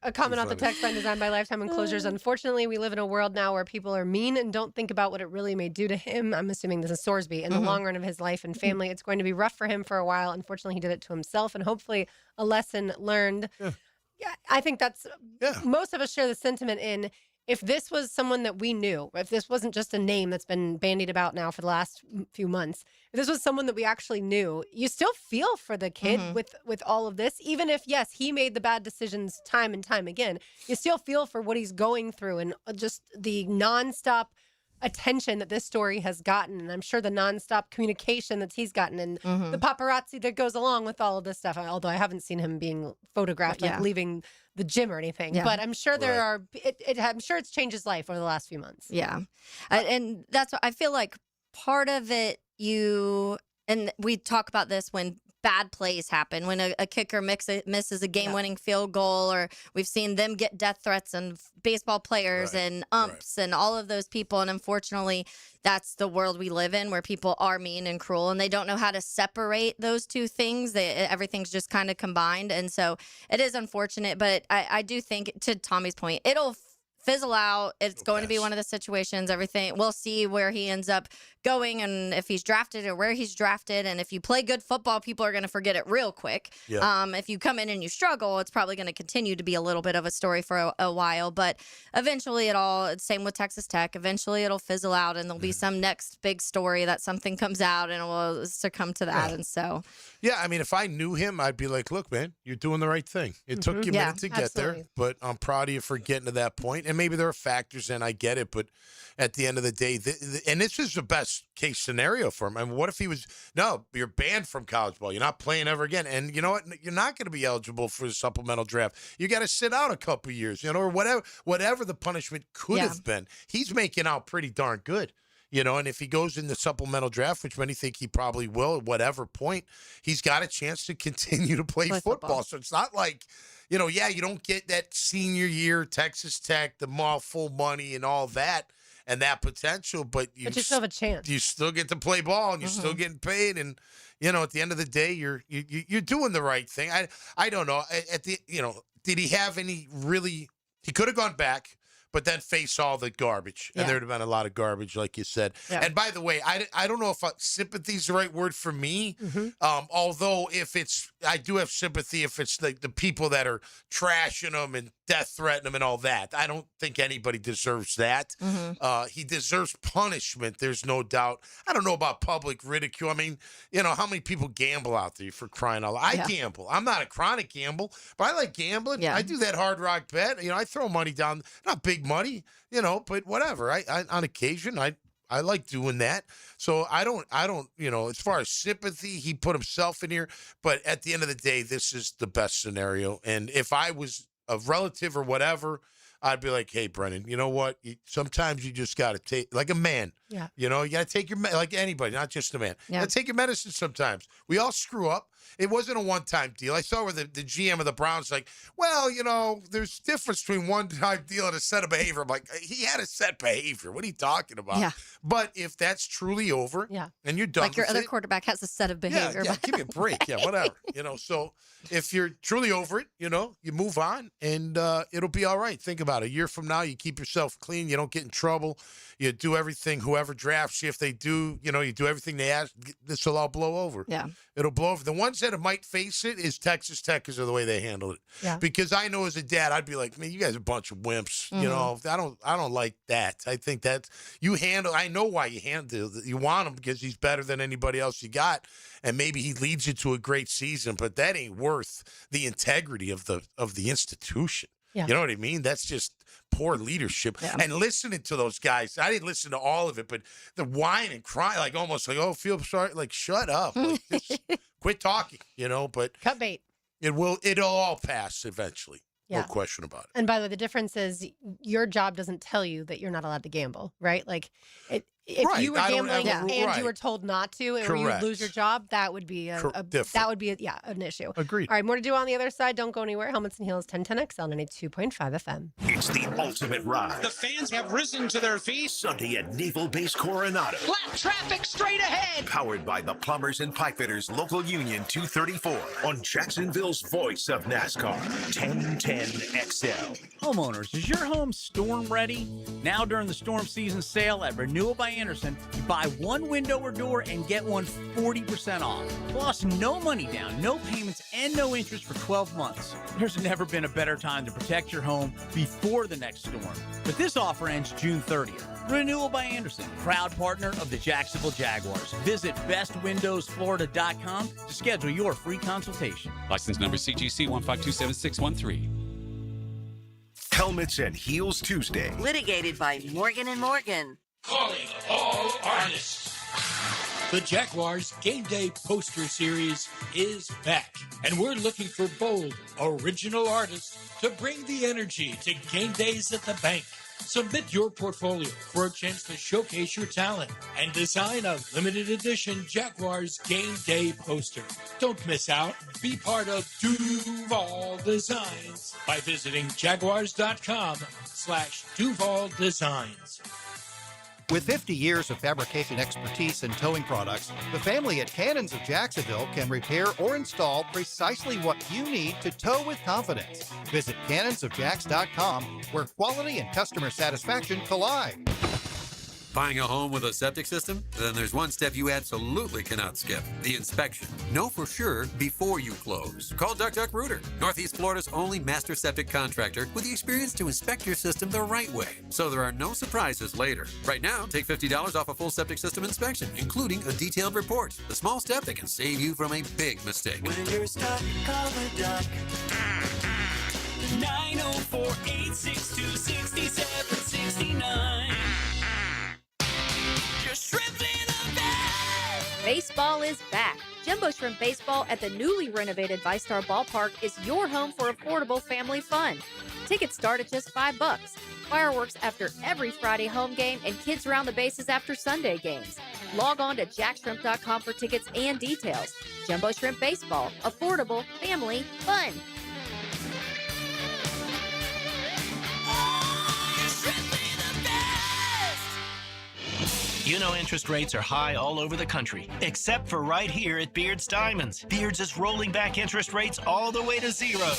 A comment off the text line designed by Lifetime Enclosures. Unfortunately, we live in a world now where people are mean and don't think about what it really may do to him. I'm assuming this is Sorsby. In the long run of his life and family, it's going to be rough for him for a while. Unfortunately, he did it to himself, and hopefully a lesson learned. Yeah, I think that's most of us share the sentiment in. If this was someone that we knew, if this wasn't just a name that's been bandied about now for the last few months, if this was someone that we actually knew, you still feel for the kid with all of this. Even if, yes, he made the bad decisions time and time again, you still feel for what he's going through and just the nonstop attention that this story has gotten. And I'm sure the nonstop communication that he's gotten and the paparazzi that goes along with all of this stuff. Although I haven't seen him being photographed like leaving the gym or anything, but I'm sure there are. I'm sure it's changed his life over the last few months. yeah. And that's what I feel like part of it, and we talk about this when bad plays happen, when a kicker misses a game-winning field goal, or we've seen them get death threats and baseball players and umps and all of those people. And unfortunately, that's the world we live in, where people are mean and cruel, and they don't know how to separate those two things. Everything's just kind of combined. And so it is unfortunate, but I do think, to Tommy's point, it'll fizzle out. It's going to be one of the situations. Everything, we'll see where he ends up going and if he's drafted or where he's drafted. And if you play good football, people are going to forget it real quick. Yeah. If you come in and you struggle, it's probably going to continue to be a little bit of a story for a while. But eventually it's same with Texas Tech. Eventually it'll fizzle out and there'll be some next big story that something comes out and it will succumb to that. Yeah. And so. Yeah, I mean, if I knew him, I'd be like, look, man, you're doing the right thing. It took you a minute to get there, but I'm proud of you for getting to that point. And maybe there are factors, and I get it, but at the end of the day, and this is the best case scenario for him. I mean, what if he was, no, you're banned from college ball. You're not playing ever again. And you know what? You're not going to be eligible for the supplemental draft. You got to sit out a couple years, or whatever the punishment could have been. He's making out pretty darn good. And if he goes in the supplemental draft, which many think he probably will at whatever point, he's got a chance to continue to play football. So it's not like, you don't get that senior year, Texas Tech, the full money and all that and that potential, but you still have a chance. You still get to play ball and you're still getting paid. And, at the end of the day, you're doing the right thing. I don't know. Did he have any really – he could have gone back. But then face all the garbage. And there'd have been a lot of garbage, like you said. Yeah. And by the way, I don't know if sympathy is the right word for me. Although I do have sympathy if it's the people that are trashing him and death threatening him and all that. I don't think anybody deserves that. He deserves punishment. There's no doubt. I don't know about public ridicule. I mean, how many people gamble out there for crying out loud? I gamble. I'm not a chronic gamble, but I like gambling. I do that hard rock bet. I throw money down, not big money, but whatever. I on occasion, I like doing that. So I don't, as far as sympathy, he put himself in here. But at the end of the day, this is the best scenario. And if I was a relative or whatever, I'd be like, hey, Brennan, you know what? Sometimes you just got to take, like a man. Yeah. You got to take like anybody, not just a man. Yeah. You got to take your medicine sometimes. We all screw up. It wasn't a one-time deal. I saw where the GM of the Browns like, well, there's difference between one-time deal and a set of behavior. I'm like, he had a set behavior. What are you talking about? Yeah. But if that's truly over and you're done like your other quarterback has a set of behavior. Yeah, give me a break. Yeah, whatever. So if you're truly over it, you move on and it'll be all right. Think about it. A year from now, you keep yourself clean. You don't get in trouble. You do everything, whoever drafts you, if they do, you do everything they ask, this will all blow over. Yeah. It'll blow over. The ones that might face it is Texas Tech because of the way they handled it. Yeah. Because I know as a dad, I'd be like, man, you guys are a bunch of wimps. I don't like that. I think that I know why you handle it. You want him because he's better than anybody else you got. And maybe he leads you to a great season, but that ain't worth the integrity of the institution. Yeah. You know what I mean? That's just poor leadership. Yeah. And listening to those guys, I didn't listen to all of it, but the whine and cry, like almost like, oh, feel sorry, like shut up. Like, just quit talking, but cut bait. It'll all pass eventually. Yeah. No question about it. And by the way, the difference is your job doesn't tell you that you're not allowed to gamble, right? Like if you were gambling and you were told not to, or you would lose your job, that would be an issue. Agreed. All right, more to do on the other side. Don't go anywhere. Helmets and Heels 1010XL 92.5 FM. It's the ultimate ride. The fans have risen to their feet. Sunday at Naval Base Coronado. Lap traffic straight ahead. Powered by the Plumbers and Pipefitters Local Union 234 on Jacksonville's voice of NASCAR, 1010XL. Homeowners, is your home storm ready? Now during the storm season sale at Renewal by Anderson, you buy one window or door and get one 40% off. Plus, no money down, no payments, and no interest for 12 months. There's never been a better time to protect your home before the next storm. But this offer ends June 30th. Renewal by Anderson, proud partner of the Jacksonville Jaguars. Visit bestwindowsflorida.com to schedule your free consultation. License number CGC 1527613. Helmets and Heels Tuesday. Litigated by Morgan & Morgan. Calling all artists. The Jaguars Game Day Poster Series is back, and we're looking for bold, original artists to bring the energy to game days at the bank. Submit your portfolio for a chance to showcase your talent and design a limited edition Jaguars Game Day poster. Don't miss out. Be part of Duval Designs by visiting jaguars.com/Duval Designs. With 50 years of fabrication expertise and towing products, the family at Cannons of Jacksonville can repair or install precisely what you need to tow with confidence. Visit cannonsofjacks.com, where quality and customer satisfaction collide. Buying a home with a septic system? Then there's one step you absolutely cannot skip, the inspection. Know for sure before you close. Call Duck Duck Rooter, Northeast Florida's only master septic contractor with the experience to inspect your system the right way, so there are no surprises later. Right now, take $50 off a full septic system inspection, including a detailed report. The small step that can save you from a big mistake. When you're stuck, call the Duck. 904-862-6769. Baseball is back. Jumbo Shrimp Baseball at the newly renovated ViStar Ballpark is your home for affordable family fun. Tickets start at just $5. Fireworks after every Friday home game and kids around the bases after Sunday games. Log on to jackshrimp.com for tickets and details. Jumbo Shrimp Baseball, affordable family fun. You know interest rates are high all over the country, except for right here at Beards Diamonds. Beards is rolling back interest rates all the way to zero.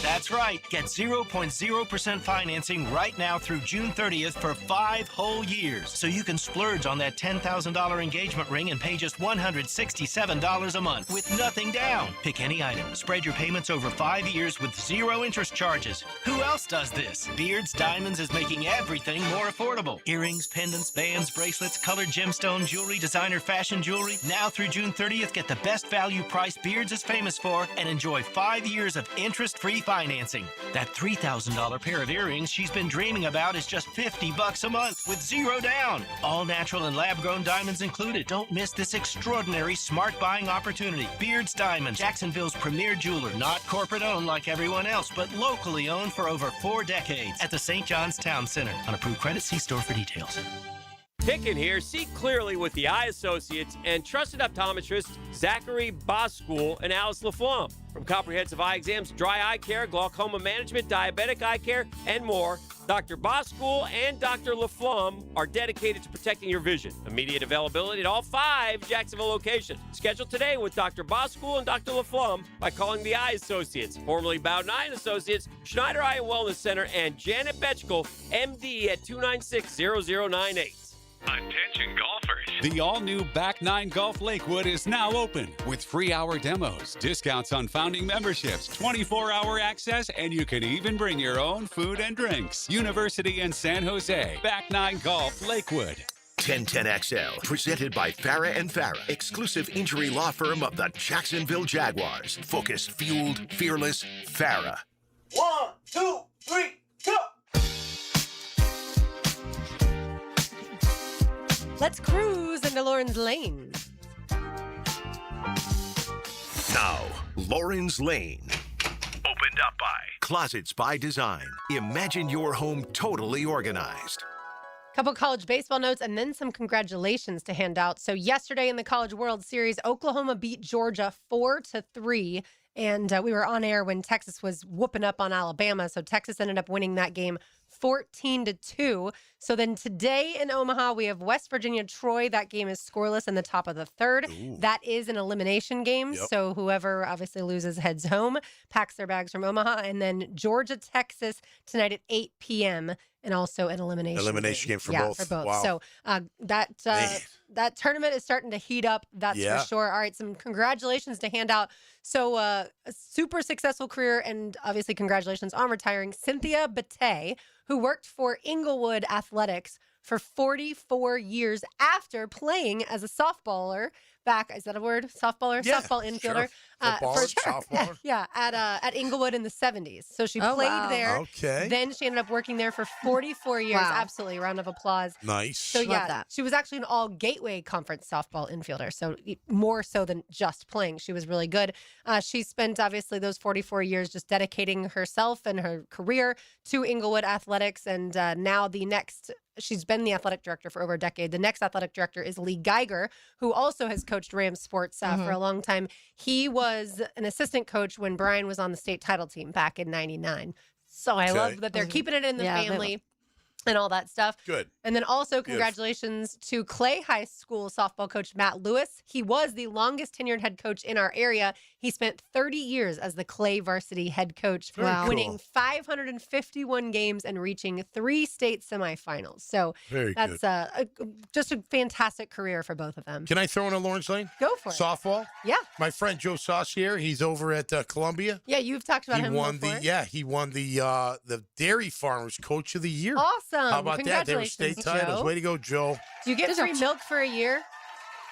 That's right. Get 0.0% financing right now through June 30th for 5 whole years. So you can splurge on that $10,000 engagement ring and pay just $167 a month with nothing down. Pick any item. Spread your payments over 5 years with 0 interest charges. Who else does this? Beards Diamonds is making everything more affordable. Earrings, pendants, bands, bracelets, colored gemstone jewelry, designer fashion jewelry. Now through June 30th, get the best value price Beards is famous for and enjoy 5 years of interest-free financing. That $3,000 pair of earrings she's been dreaming about is just $50 a month with 0 down. All natural and lab-grown diamonds included. Don't miss this extraordinary smart buying opportunity. Beards Diamonds, Jacksonville's premier jeweler. Not corporate-owned like everyone else, but locally owned for over 4 decades at the St. John's Town Center. On approved credit, see store for details. Hicken here. See clearly with the Eye Associates and trusted optometrists Zachary Boskool and Alice LaFlamme. From comprehensive eye exams, dry eye care, glaucoma management, diabetic eye care, and more, Dr. Boskool and Dr. LaFlamme are dedicated to protecting your vision. Immediate availability at all 5 Jacksonville locations. Schedule today with Dr. Boskool and Dr. LaFlamme by calling the Eye Associates, formerly Bow 9 Associates, Schneider Eye and Wellness Center, and Janet Betchkel, MD at 296-0098. Attention golfers. The all-new Back 9 Golf Lakewood is now open with free hour demos, discounts on founding memberships, 24-hour access, and you can even bring your own food and drinks. University in San Jose. Back 9 Golf Lakewood. 1010XL, presented by Farah and Farah, exclusive injury law firm of the Jacksonville Jaguars. Focused, fueled, fearless, Farah. 1, 2, 3, go! Let's cruise into Lauren's Lane. Now, Lauren's Lane. Opened up by Closets by Design. Imagine your home totally organized. Couple college baseball notes and then some congratulations to hand out. So yesterday in the College World Series, Oklahoma beat Georgia 4-3. And we were on air when Texas was whooping up on Alabama. So Texas ended up winning that game 14-2. So then today in Omaha, we have West Virginia, Troy. That game is scoreless in the top of the third. Ooh. That is an elimination game. Yep. So whoever obviously loses heads home, packs their bags from Omaha. And then Georgia, Texas tonight at 8 p.m. and also an elimination game for both. For both. Wow. So that tournament is starting to heat up. That's for sure. All right, some congratulations to hand out. So a super successful career, and obviously congratulations on retiring, Cynthia Bate, who worked for Inglewood Athletics for 44 years after playing as a softballer back. Is that a word? Softballer? Yeah, softball infielder. Softballer. Yeah, at Inglewood in the 70s. So she played there. Okay. Then she ended up working there for 44 years. Wow. Absolutely. Round of applause. Nice. So yeah, she was actually an all Gateway Conference softball infielder. So more so than just playing. She was really good. She spent obviously those 44 years just dedicating herself and her career to Inglewood Athletics. And now she's been the athletic director for over a decade. The next athletic director is Lee Geiger, who also has coached Rams sports for a long time. He was an assistant coach when Brian was on the state title team back in '99. So I love that they're keeping it in the family. and all that stuff. Good. And then also Beautiful. congratulations to Clay High School softball coach Matt Lewis. He was the longest tenured head coach in our area. He spent 30 years as the Clay varsity head coach, Very winning cool. 551 games and reaching 3 state semifinals. So Very that's just a fantastic career for both of them. Can I throw in a Lawrence Lane? Go for it. Softball? Yeah. My friend Joe Saucier, he's over at Columbia. Yeah, you've talked about He him won before. he won the Dairy Farmers Coach of the Year. Awesome. How about that? They were state Congratulations, titles. Joe. Way to go, Joe. Do you get free milk for a year?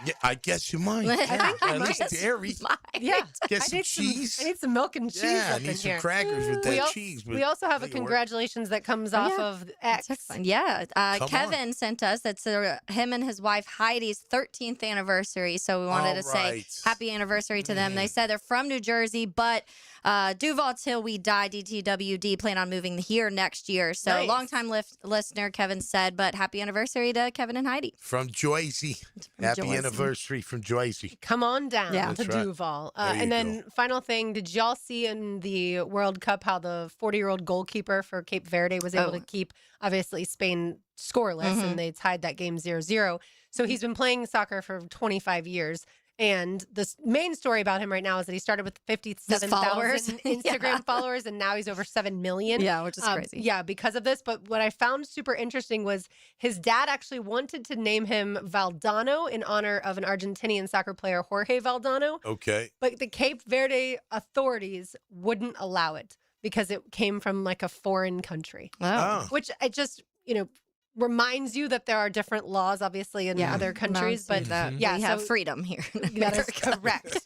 Yeah, I guess you might. I think you At might. least dairy. Yeah. Get I some need cheese. I need some milk and cheese Yeah, I up need in some here. crackers with that cheese. But We also have a make it work. congratulations that comes Oh, off yeah. of X. Yeah, Come Kevin sent us. That's him and his wife Heidi's 13th anniversary. So we wanted to say happy anniversary to them. They said they're from New Jersey, but Duval till we die. DTWD plan on moving here next year. So Nice. longtime listener Kevin said, but happy anniversary to Kevin and Heidi. From Joycey. Happy Joycey. anniversary from Joycey. Come on down Yeah. to That's right. Duval. There you And then final thing, did y'all see in the World Cup how the 40-year-old goalkeeper for Cape Verde was able to keep, obviously, Spain scoreless, and they tied that game 0-0. So he's been playing soccer for 25 years. And the main story about him right now is that he started with 57,000 Instagram followers, and now he's over 7 million. Yeah, which is crazy. Yeah, because of this. But what I found super interesting was his dad actually wanted to name him Valdano in honor of an Argentinian soccer player, Jorge Valdano. Okay. But the Cape Verde authorities wouldn't allow it because it came from like a foreign country. Oh. Which I just, reminds you that there are different laws, obviously, in other countries. But we have freedom here. That is correct.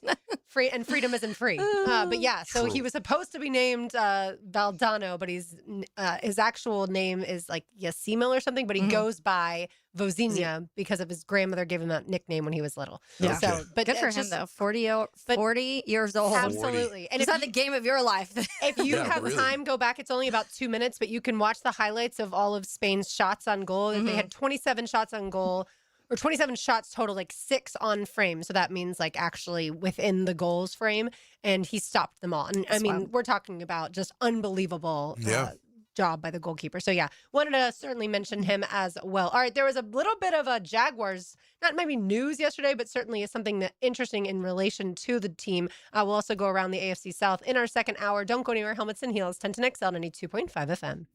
Freedom isn't free. But yeah, so he was supposed to be named Valdano, but his actual name is like Yasimil or something, but he goes by Vozinha because of his grandmother gave him that nickname when he was little. Yeah. So, but good for it's him just- though. 40 years old. Absolutely. And it's not the game of your life. If you Yeah, have really. time, go back. It's only about 2 minutes, but you can watch the highlights of all of Spain's shots on goal. They had 27 shots on goal, or 27 shots total, like 6 on frame. So that means like actually within the goals frame, and he stopped them all. And I mean, we're talking about just unbelievable job by the goalkeeper. So yeah, wanted to certainly mention him as well. All right, there was a little bit of a Jaguars, not maybe news yesterday, but certainly is something that interesting in relation to the team. We'll also go around the AFC South in our second hour. Don't go anywhere. Helmets and Heels, 1010XL 92.5 FM.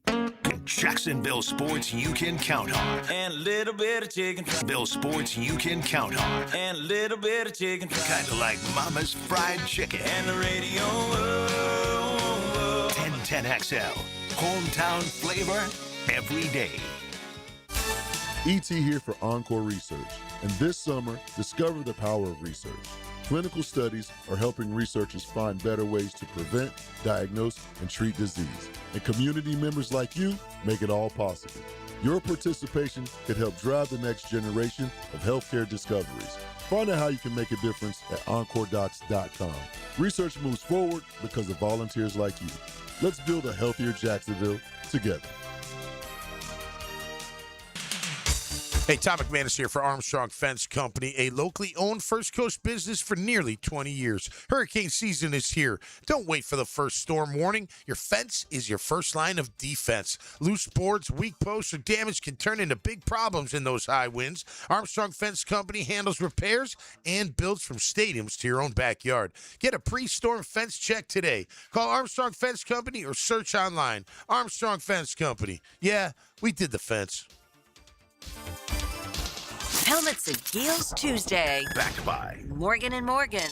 Jacksonville sports you can count on. And a little bit of chicken. Jacksonville sports you can count on. And a little bit of chicken. Kind of like Mama's fried chicken. And the radio. 1010XL. Hometown flavor every day. ET here for Encore Research. And this summer, discover the power of research. Clinical studies are helping researchers find better ways to prevent, diagnose, and treat disease. And community members like you make it all possible. Your participation could help drive the next generation of healthcare discoveries. Find out how you can make a difference at EncoreDocs.com. Research moves forward because of volunteers like you. Let's build a healthier Jacksonville together. Hey, Tom McManus here for Armstrong Fence Company, a locally owned First Coast business for nearly 20 years. Hurricane season is here. Don't wait for the first storm warning. Your fence is your first line of defense. Loose boards, weak posts, or damage can turn into big problems in those high winds. Armstrong Fence Company handles repairs and builds from stadiums to your own backyard. Get a pre-storm fence check today. Call Armstrong Fence Company or search online. Armstrong Fence Company. Yeah, we did the fence. Helmets and Heels Tuesday. Backed by Morgan & Morgan.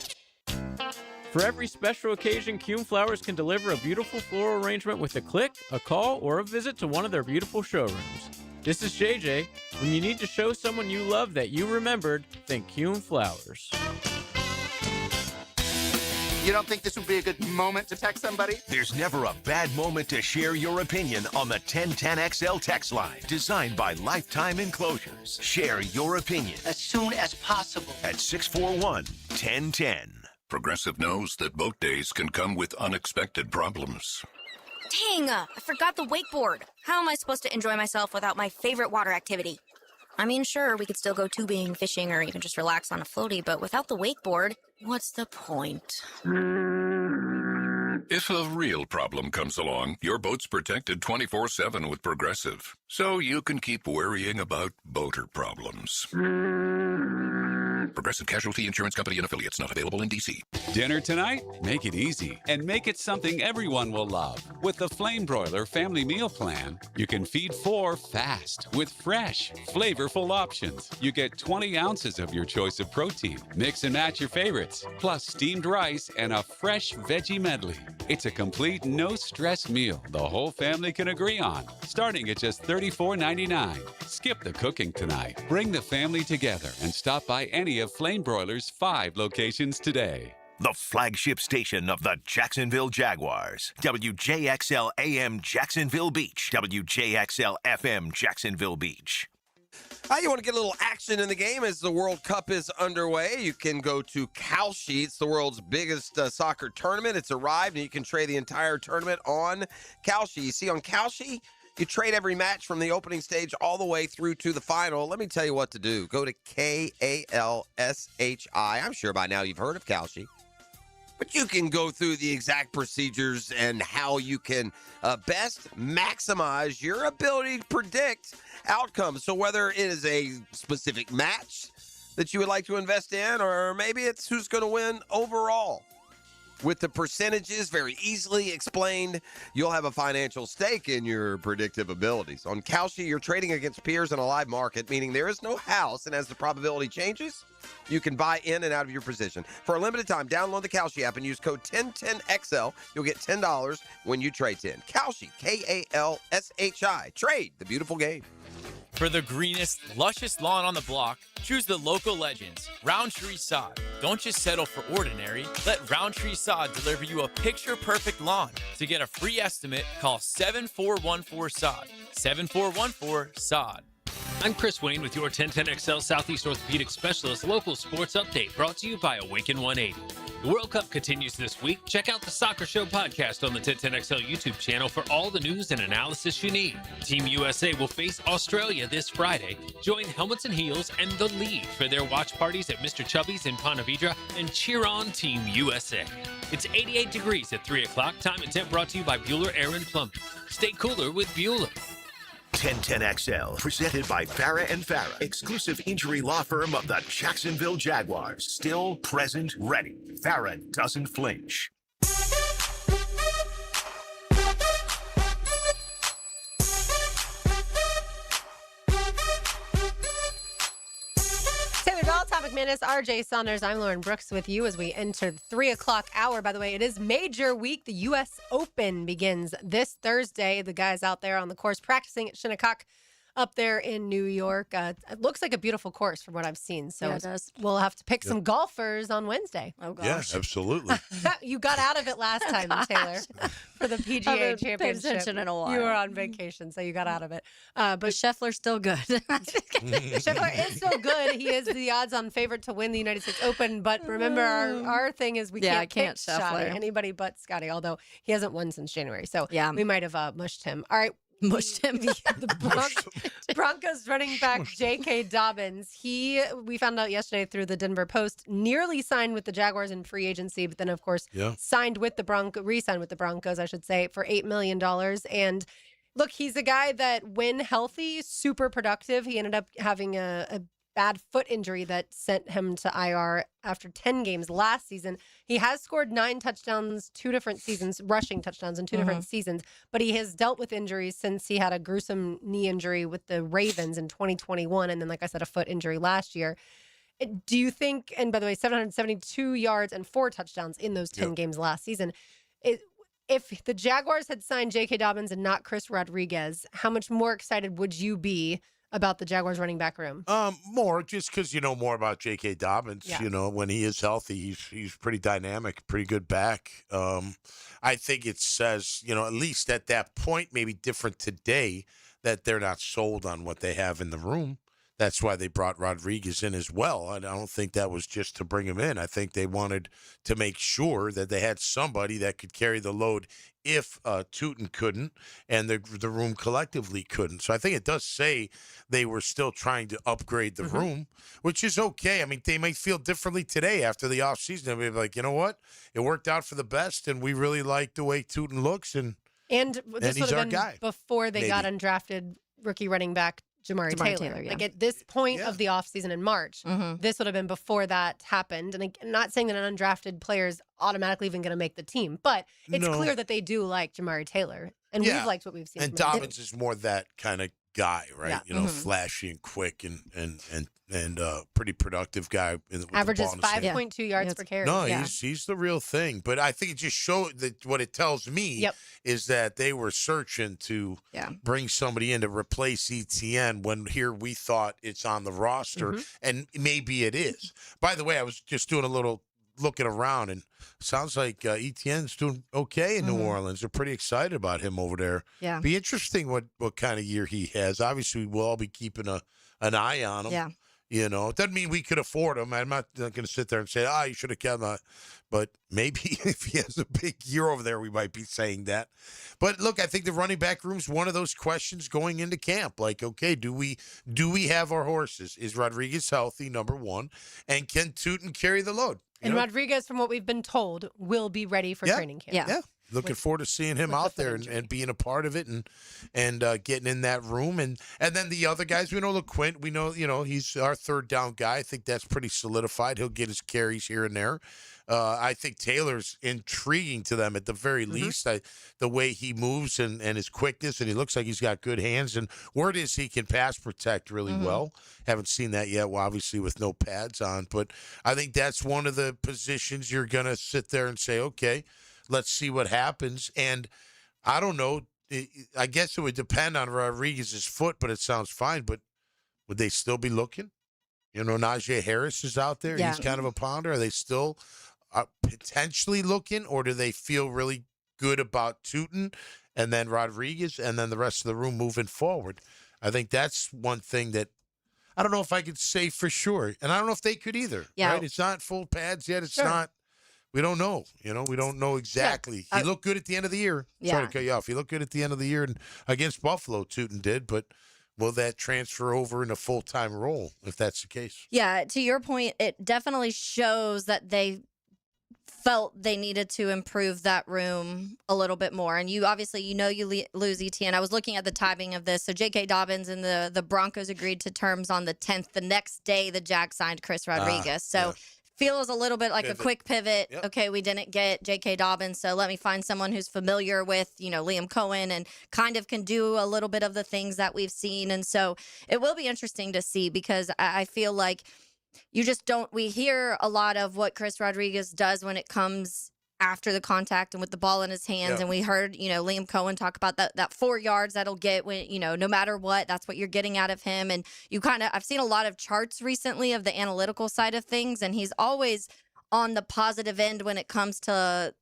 For every special occasion, Kuhn Flowers can deliver a beautiful floral arrangement with a click, a call, or a visit to one of their beautiful showrooms. This is JJ. When you need to show someone you love that you remembered, think Kuhn Flowers. You don't think this would be a good moment to text somebody? There's never a bad moment to share your opinion on the 1010XL text line, designed by Lifetime Enclosures. Share your opinion As soon as possible. at 641-1010. Progressive knows that boat days can come with unexpected problems. Dang, I forgot the wakeboard. How am I supposed to enjoy myself without my favorite water activity? I mean, sure, we could still go tubing, fishing, or even just relax on a floaty, but without the wakeboard, what's the point? if a real problem comes along, your boat's protected 24/7 with Progressive. So you can keep worrying about boater problems. Progressive Casualty Insurance Company and Affiliates, not available in D.C. Dinner tonight? Make it easy and make it something everyone will love. With the Flame Broiler Family Meal Plan, you can feed 4 fast with fresh, flavorful options. You get 20 ounces of your choice of protein. Mix and match your favorites, plus steamed rice and a fresh veggie medley. It's a complete no-stress meal the whole family can agree on, starting at just $34.99. Skip the cooking tonight. Bring the family together and stop by any of Flame Broiler's 5 locations today. The flagship station of the Jacksonville Jaguars. WJXL AM Jacksonville Beach. WJXL FM Jacksonville Beach. You want to get a little action in the game as the World Cup is underway. You can go to Kalshi. It's the world's biggest soccer tournament. It's arrived, and you can trade the entire tournament on Kalshi. You see, on Kalshi, you trade every match from the opening stage all the way through to the final. Let me tell you what to do. Go to Kalshi. I'm sure by now you've heard of Kalshi. But you can go through the exact procedures and how you can best maximize your ability to predict outcomes. So whether it is a specific match that you would like to invest in, or maybe it's who's going to win overall. With the percentages very easily explained, you'll have a financial stake in your predictive abilities. On Kalshi, you're trading against peers in a live market, meaning there is no house, and as the probability changes, you can buy in and out of your position. For a limited time, download the Kalshi app and use code 1010XL. You'll get $10 when you trade 10. Kalshi, Kalshi. Trade the beautiful game. For the greenest, luscious lawn on the block, choose the local legends, Roundtree Sod. Don't just settle for ordinary. Let Roundtree Sod deliver you a picture-perfect lawn. To get a free estimate, call 7414-SOD. 7414-SOD. I'm Chris Wayne with your 1010XL Southeast Orthopedic Specialist local sports update brought to you by Awaken 180. The World Cup continues this week. Check out the Soccer Show podcast on the 1010XL YouTube channel for all the news and analysis you need. Team USA will face Australia this Friday. Join Helmets and Heels and The Lead for their watch parties at Mr. Chubby's in Ponte Vedra and cheer on Team USA. It's 88 degrees at 3 o'clock. Time and temp brought to you by Bueller Aaron Plumbing. Stay cooler with Bueller. 1010XL, presented by Farah and Farah, exclusive injury law firm of the Jacksonville Jaguars. Still, present, ready. Farah doesn't flinch. Taylor Dahl, Topic Menace, RJ Saunders. I'm Lauren Brooks with you as we enter the 3 o'clock hour. By the way, it is major week. The U.S. Open begins this Thursday. The guys out there on the course practicing at Shinnecock up there in New York. It looks like a beautiful course from what I've seen. So Yeah, it does. we'll have to pick some golfers on Wednesday. Oh, gosh. Yeah, absolutely. You got out of it last time, Taylor, for the PGA Haven't paid Championship. attention in a while. You were on vacation, so you got out of it. But Scheffler's still good. Scheffler is so good. He is the odds-on favorite to win the United States Open. But remember, our thing is we Yeah, can't I pick can't Scotty, Scheffler. anybody but Scotty, although he hasn't won since January. So Yeah. we might have mushed him. All right. Mushed him. The Broncos running back J.K. Dobbins. We found out yesterday through the Denver Post, nearly signed with the Jaguars in free agency, but then of course re-signed with the Broncos, I should say, for $8 million. And look, he's a guy that when healthy, super productive. He ended up having a bad foot injury that sent him to IR after 10 games last season. He has scored 9 touchdowns, 2 different seasons, rushing touchdowns in 2 different seasons, but he has dealt with injuries since he had a gruesome knee injury with the Ravens in 2021, and then, like I said, a foot injury last year. Do you think, and by the way, 772 yards and 4 touchdowns in those 10 games last season, if the Jaguars had signed J.K. Dobbins and not Chris Rodriguez, how much more excited would you be about the Jaguars running back room? More, just because you know more about J.K. Dobbins. Yeah. You know, when he is healthy, he's pretty dynamic, pretty good back. I think it says, you know, at least at that point, maybe different today, that they're not sold on what they have in the room. that's why they brought Rodriguez in as well. I don't think that was just to bring him in. I think they wanted to make sure that they had somebody that could carry the load if Tootin couldn't and the room collectively couldn't. So I think it does say they were still trying to upgrade the room, which is okay. I mean, they might feel differently today after the offseason. They'll be like, you know what? It worked out for the best, and we really like the way Tootin looks, and this would he's our have been guy. before they got undrafted rookie running back Jamari Taylor. Yeah. Like at this point of the offseason in March, this would have been before that happened. And I'm not saying that an undrafted player is automatically even going to make the team, but it's clear that they do like Jamari Taylor. And we've liked what we've seen. And from him. Dobbins is more that kind of guy, right? Yeah. You know, flashy and quick and pretty productive guy. With Averages the ball in his hand. 5.2 yards per carry. No, he's the real thing. But I think it just showed that what it tells me is that they were searching to bring somebody in to replace ETN when here we thought it's on the roster, and maybe it is. By the way, I was just doing a little looking around, and sounds like ETN's doing okay in New Orleans. They're pretty excited about him over there. Yeah. Be interesting what kind of year he has. Obviously, we'll all be keeping an eye on him. Yeah. You know, it doesn't mean we could afford him. I'm not going to sit there and say, you should have kept him. But maybe if he has a big year over there, we might be saying that. But look, I think the running back room is one of those questions going into camp. Like, okay, do we have our horses? Is Rodriguez healthy, number one? And can Tootin carry the load? And Rodriguez, from what we've been told, will be ready for training camp. Yeah. Looking forward to seeing him out there and being a part of it and getting in that room. And then the other guys, we know LeQuint, we know, he's our third down guy. I think that's pretty solidified. He'll get his carries here and there. I think Taylor's intriguing to them at the very least. The way he moves and his quickness, and he looks like he's got good hands. And word is he can pass protect really well. Haven't seen that yet, well, obviously with no pads on. But I think that's one of the positions you're going to sit there and say, okay, let's see what happens. And I don't know. I guess it would depend on Rodriguez's foot, but it sounds fine. But would they still be looking? Najee Harris is out there. Yeah. He's kind of a pounder. Are they still potentially looking, or do they feel really good about Tootin and then Rodriguez and then the rest of the room moving forward? I think that's one thing that I don't know if I could say for sure. And I don't know if they could either. Yeah. Right? It's not full pads yet. It's not. We don't know. We don't know exactly. He looked good at the end of the year. Sorry to cut you off. He looked good at the end of the year, and against Buffalo, Tootin did. But will that transfer over in a full-time role if that's the case? Yeah, to your point, it definitely shows that they felt they needed to improve that room a little bit more. And you obviously, you lose ETN. I was looking at the timing of this. So J.K. Dobbins and the Broncos agreed to terms on the 10th. The next day, the Jags signed Chris Rodriguez. Feels a little bit like a quick pivot. Yep. Okay, we didn't get J.K. Dobbins, so let me find someone who's familiar with, Liam Cohen and kind of can do a little bit of the things that we've seen. And so it will be interesting to see, because I feel like we hear a lot of what Chris Rodriguez does when it comes after the contact and with the ball in his hands. And we heard, Liam Cohen talk about that 4 yards that'll get when, no matter what, that's what you're getting out of him. And I've seen a lot of charts recently of the analytical side of things, and he's always on the positive end when it comes to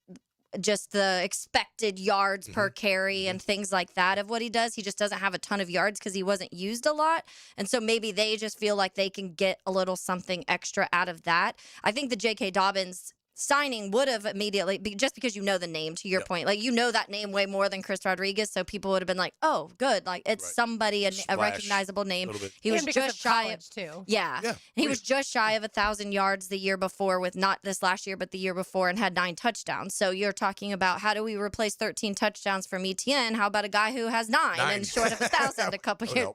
just the expected yards per carry and things like that of what he does. He just doesn't have a ton of yards because he wasn't used a lot. And so maybe they just feel like they can get a little something extra out of that. I think the J.K. Dobbins signing would have immediately, just because the name, to your point, like that name way more than Chris Rodriguez, so people would have been like, oh, good, like it's somebody, a recognizable name. He was just shy of too. He was just shy of 1,000 yards the year before, with not this last year but the year before, and had 9 touchdowns. So you're talking about, how do we replace 13 touchdowns from ETN? How about a guy who has 9 and short of 1,000 a couple years,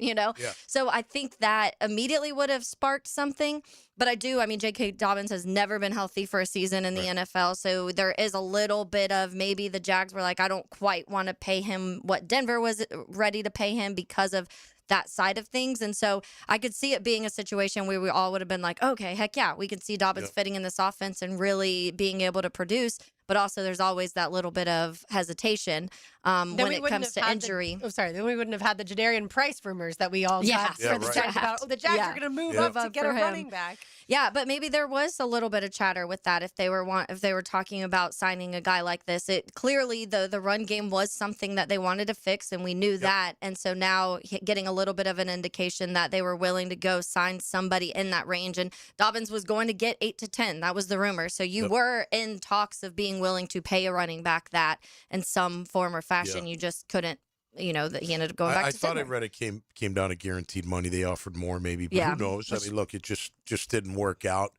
So I think that immediately would have sparked something. But J.K. Dobbins has never been healthy for a season in the NFL, so there is a little bit of maybe the Jags were like, I don't quite want to pay him what Denver was ready to pay him because of that side of things. And so I could see it being a situation where we all would have been like, okay, heck yeah, we can see Dobbins fitting in this offense and really being able to produce. but also there's always that little bit of hesitation when it comes to injury. Then we wouldn't have had the Jadarian Price rumors that we all got for the Jags about. Oh, the Jags are going to move up to get a running back. Yeah, but maybe there was a little bit of chatter with that if they were talking about signing a guy like this. It clearly the run game was something that they wanted to fix, and we knew that. And so now getting a little bit of an indication that they were willing to go sign somebody in that range. And Dobbins was going to get 8 to 10. That was the rumor. So you were in talks of being willing to pay a running back that in some form or fashion. You just couldn't. That he ended up going back to Denver. I thought I Denver. read it came down to guaranteed money. They offered more maybe, but who knows? I mean, look, it just didn't work out.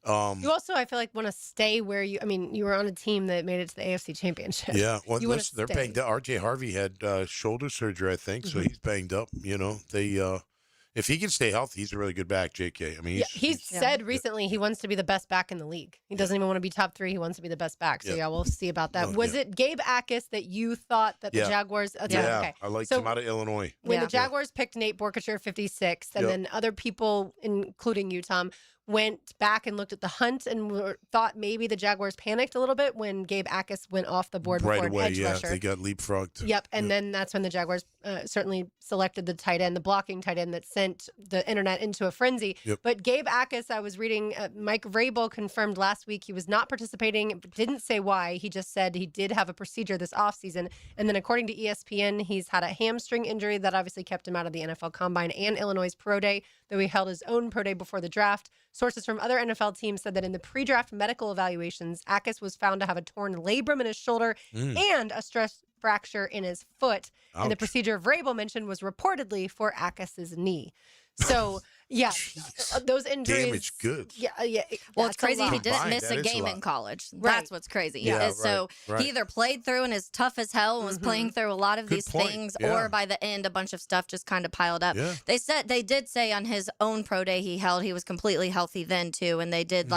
You also, I feel like, want to stay where you were on a team that made it to the AFC Championship. Yeah, well, listen, they're banged up. RJ Harvey had shoulder surgery, I think, so he's banged up. If he can stay healthy, he's a really good back, JK. I mean, he's said recently he wants to be the best back in the league. He doesn't even want to be top 3. He wants to be the best back. So, we'll see about that. Was it Gabe Jacas that you thought that the Jaguars? Okay. I liked him out of Illinois. When the Jaguars picked Nate Borkature 56th, and then other people, including you, Tom, went back and looked at the hunt and thought maybe the Jaguars panicked a little bit when Gabe Jacas went off the board right before away, an edge rusher. They got leapfrogged. Yep, and then that's when the Jaguars certainly selected the tight end, the blocking tight end that sent the internet into a frenzy. Yep. But Gabe Jacas, I was reading, Mike Vrabel confirmed last week he was not participating, didn't say why. He just said he did have a procedure this offseason. And then according to ESPN, he's had a hamstring injury that obviously kept him out of the NFL Combine and Illinois Pro Day, though he held his own pro day before the draft. Sources from other NFL teams said that in the pre-draft medical evaluations, Jacas was found to have a torn labrum in his shoulder and a stress fracture in his foot. Ouch. And the procedure Vrabel mentioned was reportedly for Jacas's knee. So, those injuries. Damage goods. Yeah. Well, it's crazy he didn't Combined, miss that a is a game lot. in college. Right. That's what's crazy. Yeah, So right. he either played through and is tough as hell and was playing through a lot of Good these point. things, Yeah. or by the end, a bunch of stuff just kind of piled up. Yeah. They did say on his own pro day he held, he was completely healthy then too, and they did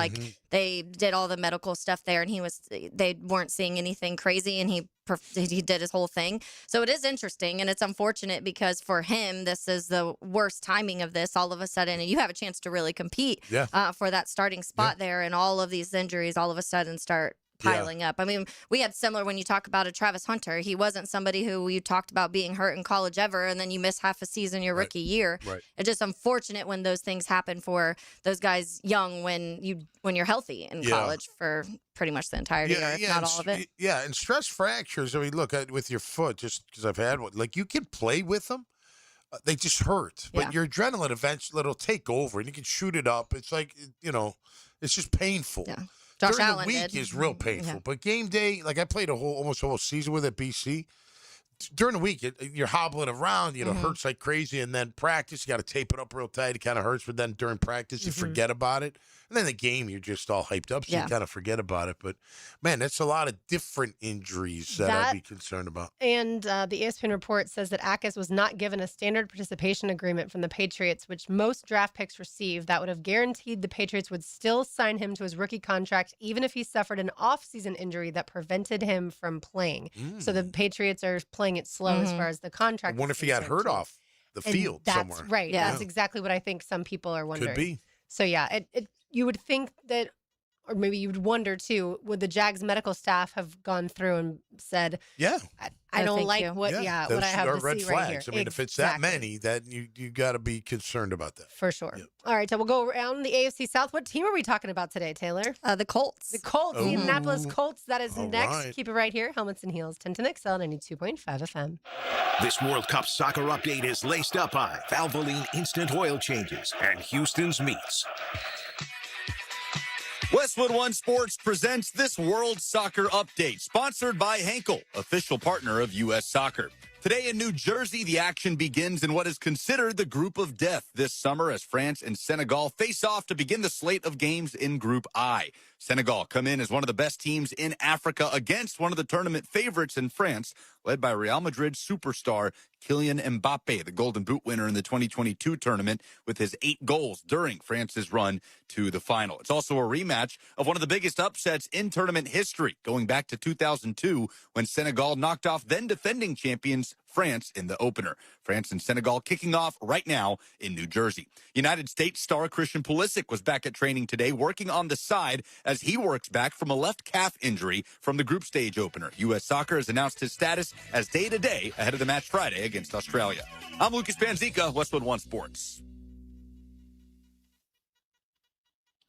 they did all the medical stuff there, and they weren't seeing anything crazy, and he did his whole thing. So it is interesting, and it's unfortunate because for him, this is the worst timing of this all of a sudden, and you have a chance to really compete for that starting spot there, and all of these injuries all of a sudden start piling up. I mean, we had similar when you talk about a Travis Hunter. He wasn't somebody who you talked about being hurt in college ever, and then you miss half a season your rookie year. Right. It's just unfortunate when those things happen for those guys young when you're healthy in college for pretty much the entirety or if not all of it. Yeah, and stress fractures, I mean, look, with your foot, just because I've had one, like you can play with them. They just hurt. But your adrenaline eventually, it'll take over and you can shoot it up. It's like, it's just painful. Yeah. Josh During Allen the week did. is real painful. But game day, like I played almost a whole season with at BC. During the week, you're hobbling around, it hurts like crazy. And then practice, you got to tape it up real tight. It kind of hurts. But then during practice, you forget about it. And then the game, you're just all hyped up, so you kind of forget about it. But, man, that's a lot of different injuries that I'd be concerned about. And the ESPN report says that Jacas was not given a standard participation agreement from the Patriots, which most draft picks receive. That would have guaranteed the Patriots would still sign him to his rookie contract, even if he suffered an off-season injury that prevented him from playing. So the Patriots are playing it slow as far as the contract. I wonder if he got hurt off the field that's somewhere. Right. Yeah. That's exactly what I think some people are wondering. Could be. So, you would think that, or maybe you would wonder too, would the Jags medical staff have gone through and said, I don't like what I have to red see flags. right here. I mean, if it's that many, that you got to be concerned about that. For sure. All right, so we'll go around the AFC South. What team are we talking about today, Taylor? The Colts. The Colts, the Indianapolis Ooh. Colts. That is All next. right. Keep it right here. Helmets and Heels, 1010 XL, 92.5 FM. This World Cup soccer update is laced up by Valvoline Instant Oil Changes and Houston's Meats. Westwood One Sports presents this World Soccer Update, sponsored by Henkel, official partner of U.S. Soccer. Today in New Jersey, the action begins in what is considered the group of death this summer as France and Senegal face off to begin the slate of games in Group I. Senegal come in as one of the best teams in Africa against one of the tournament favorites in France, led by Real Madrid superstar Kylian Mbappe, the Golden Boot winner in the 2022 tournament with his 8 goals during France's run to the final. It's also a rematch of one of the biggest upsets in tournament history, going back to 2002 when Senegal knocked off then defending champions against France in the opener. France and Senegal kicking off right now in New Jersey. United States star Christian Pulisic was back at training today, working on the side as he works back from a left calf injury from the group stage opener. U.S. Soccer has announced his status as day-to-day ahead of the match Friday against Australia. I'm Lucas Panzica, Westwood One Sports.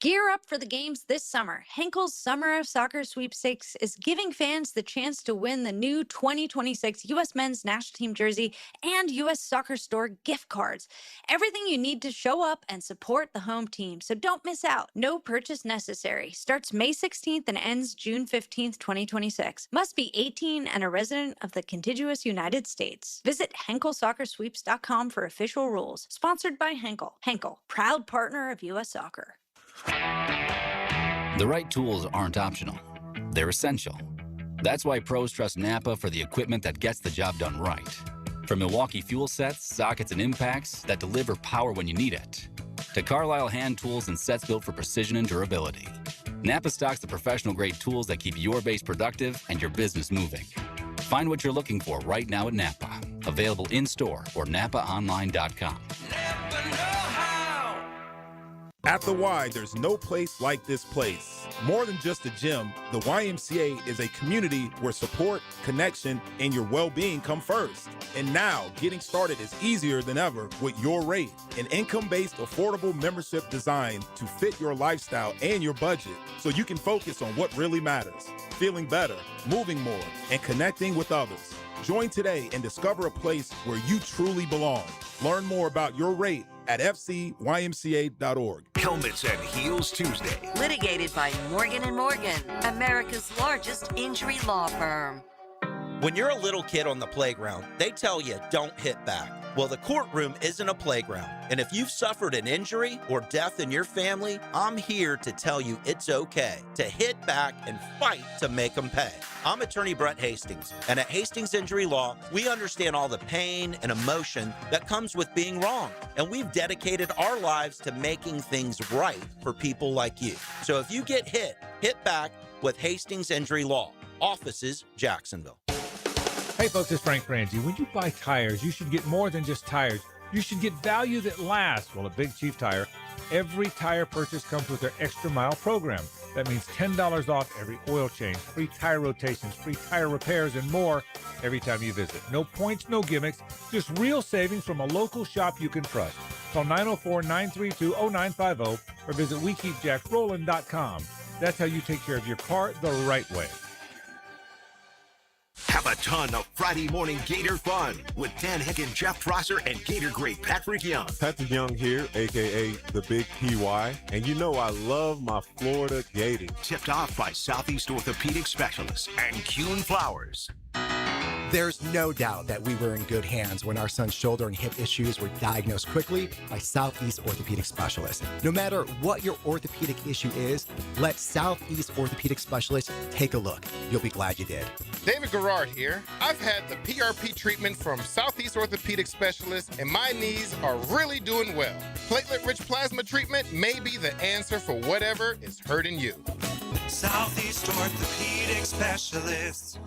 Gear up for the games this summer. Henkel's Summer of Soccer Sweepstakes is giving fans the chance to win the new 2026 U.S. Men's National Team jersey and U.S. Soccer Store gift cards. Everything you need to show up and support the home team, so don't miss out. No purchase necessary. Starts May 16th and ends June 15th, 2026. Must be 18 and a resident of the contiguous United States. Visit HenkelSoccerSweeps.com for official rules. Sponsored by Henkel. Henkel, proud partner of U.S. Soccer. The right tools aren't optional. They're essential. That's why pros trust Napa for the equipment that gets the job done right. From Milwaukee fuel sets, sockets, and impacts that deliver power when you need it, to Carlisle hand tools and sets built for precision and durability, Napa stocks the professional-grade tools that keep your base productive and your business moving. Find what you're looking for right now at Napa. Available in-store or NapaOnline.com. At the Y, there's no place like this place. More than just a gym, the YMCA is a community where support, connection, and your well-being come first. And now, getting started is easier than ever with Your Rate, an income-based, affordable membership designed to fit your lifestyle and your budget, so you can focus on what really matters: feeling better, moving more, and connecting with others. Join today and discover a place where you truly belong. Learn more about Your Rate at fcymca.org. Helmets and Heels Tuesday. Litigated by Morgan & Morgan, America's largest injury law firm. When you're a little kid on the playground, they tell you don't hit back. Well, the courtroom isn't a playground. And if you've suffered an injury or death in your family, I'm here to tell you it's okay to hit back and fight to make them pay. I'm attorney Brett Hastings, and at Hastings Injury Law, we understand all the pain and emotion that comes with being wrong. And we've dedicated our lives to making things right for people like you. So if you get hit, hit back with Hastings Injury Law. Offices, Jacksonville. Hey folks, it's Frank Frangie. When you buy tires, you should get more than just tires. You should get value that lasts. Well, at Big Chief Tire, every tire purchase comes with their Extra Mile program. That means $10 off every oil change, free tire rotations, free tire repairs, and more every time you visit. No points, no gimmicks, just real savings from a local shop you can trust. Call 904-932-0950 or visit WeKeepJacksRollin.com. That's how you take care of your car the right way. Have a ton of Friday morning Gator fun with Dan Hicken, Jeff Prosser, and Gator great Patrick Young. Patrick Young here, a.k.a. the Big PY. And you know I love my Florida Gators. Tipped off by Southeast Orthopedic Specialists and Kuhn Flowers. There's no doubt that we were in good hands when our son's shoulder and hip issues were diagnosed quickly by Southeast Orthopedic Specialists. No matter what your orthopedic issue is, let Southeast Orthopedic Specialists take a look. You'll be glad you did. David Garrard here. I've had the PRP treatment from Southeast Orthopedic Specialists, and my knees are really doing well. Platelet-rich plasma treatment may be the answer for whatever is hurting you. Southeast Orthopedic Specialists.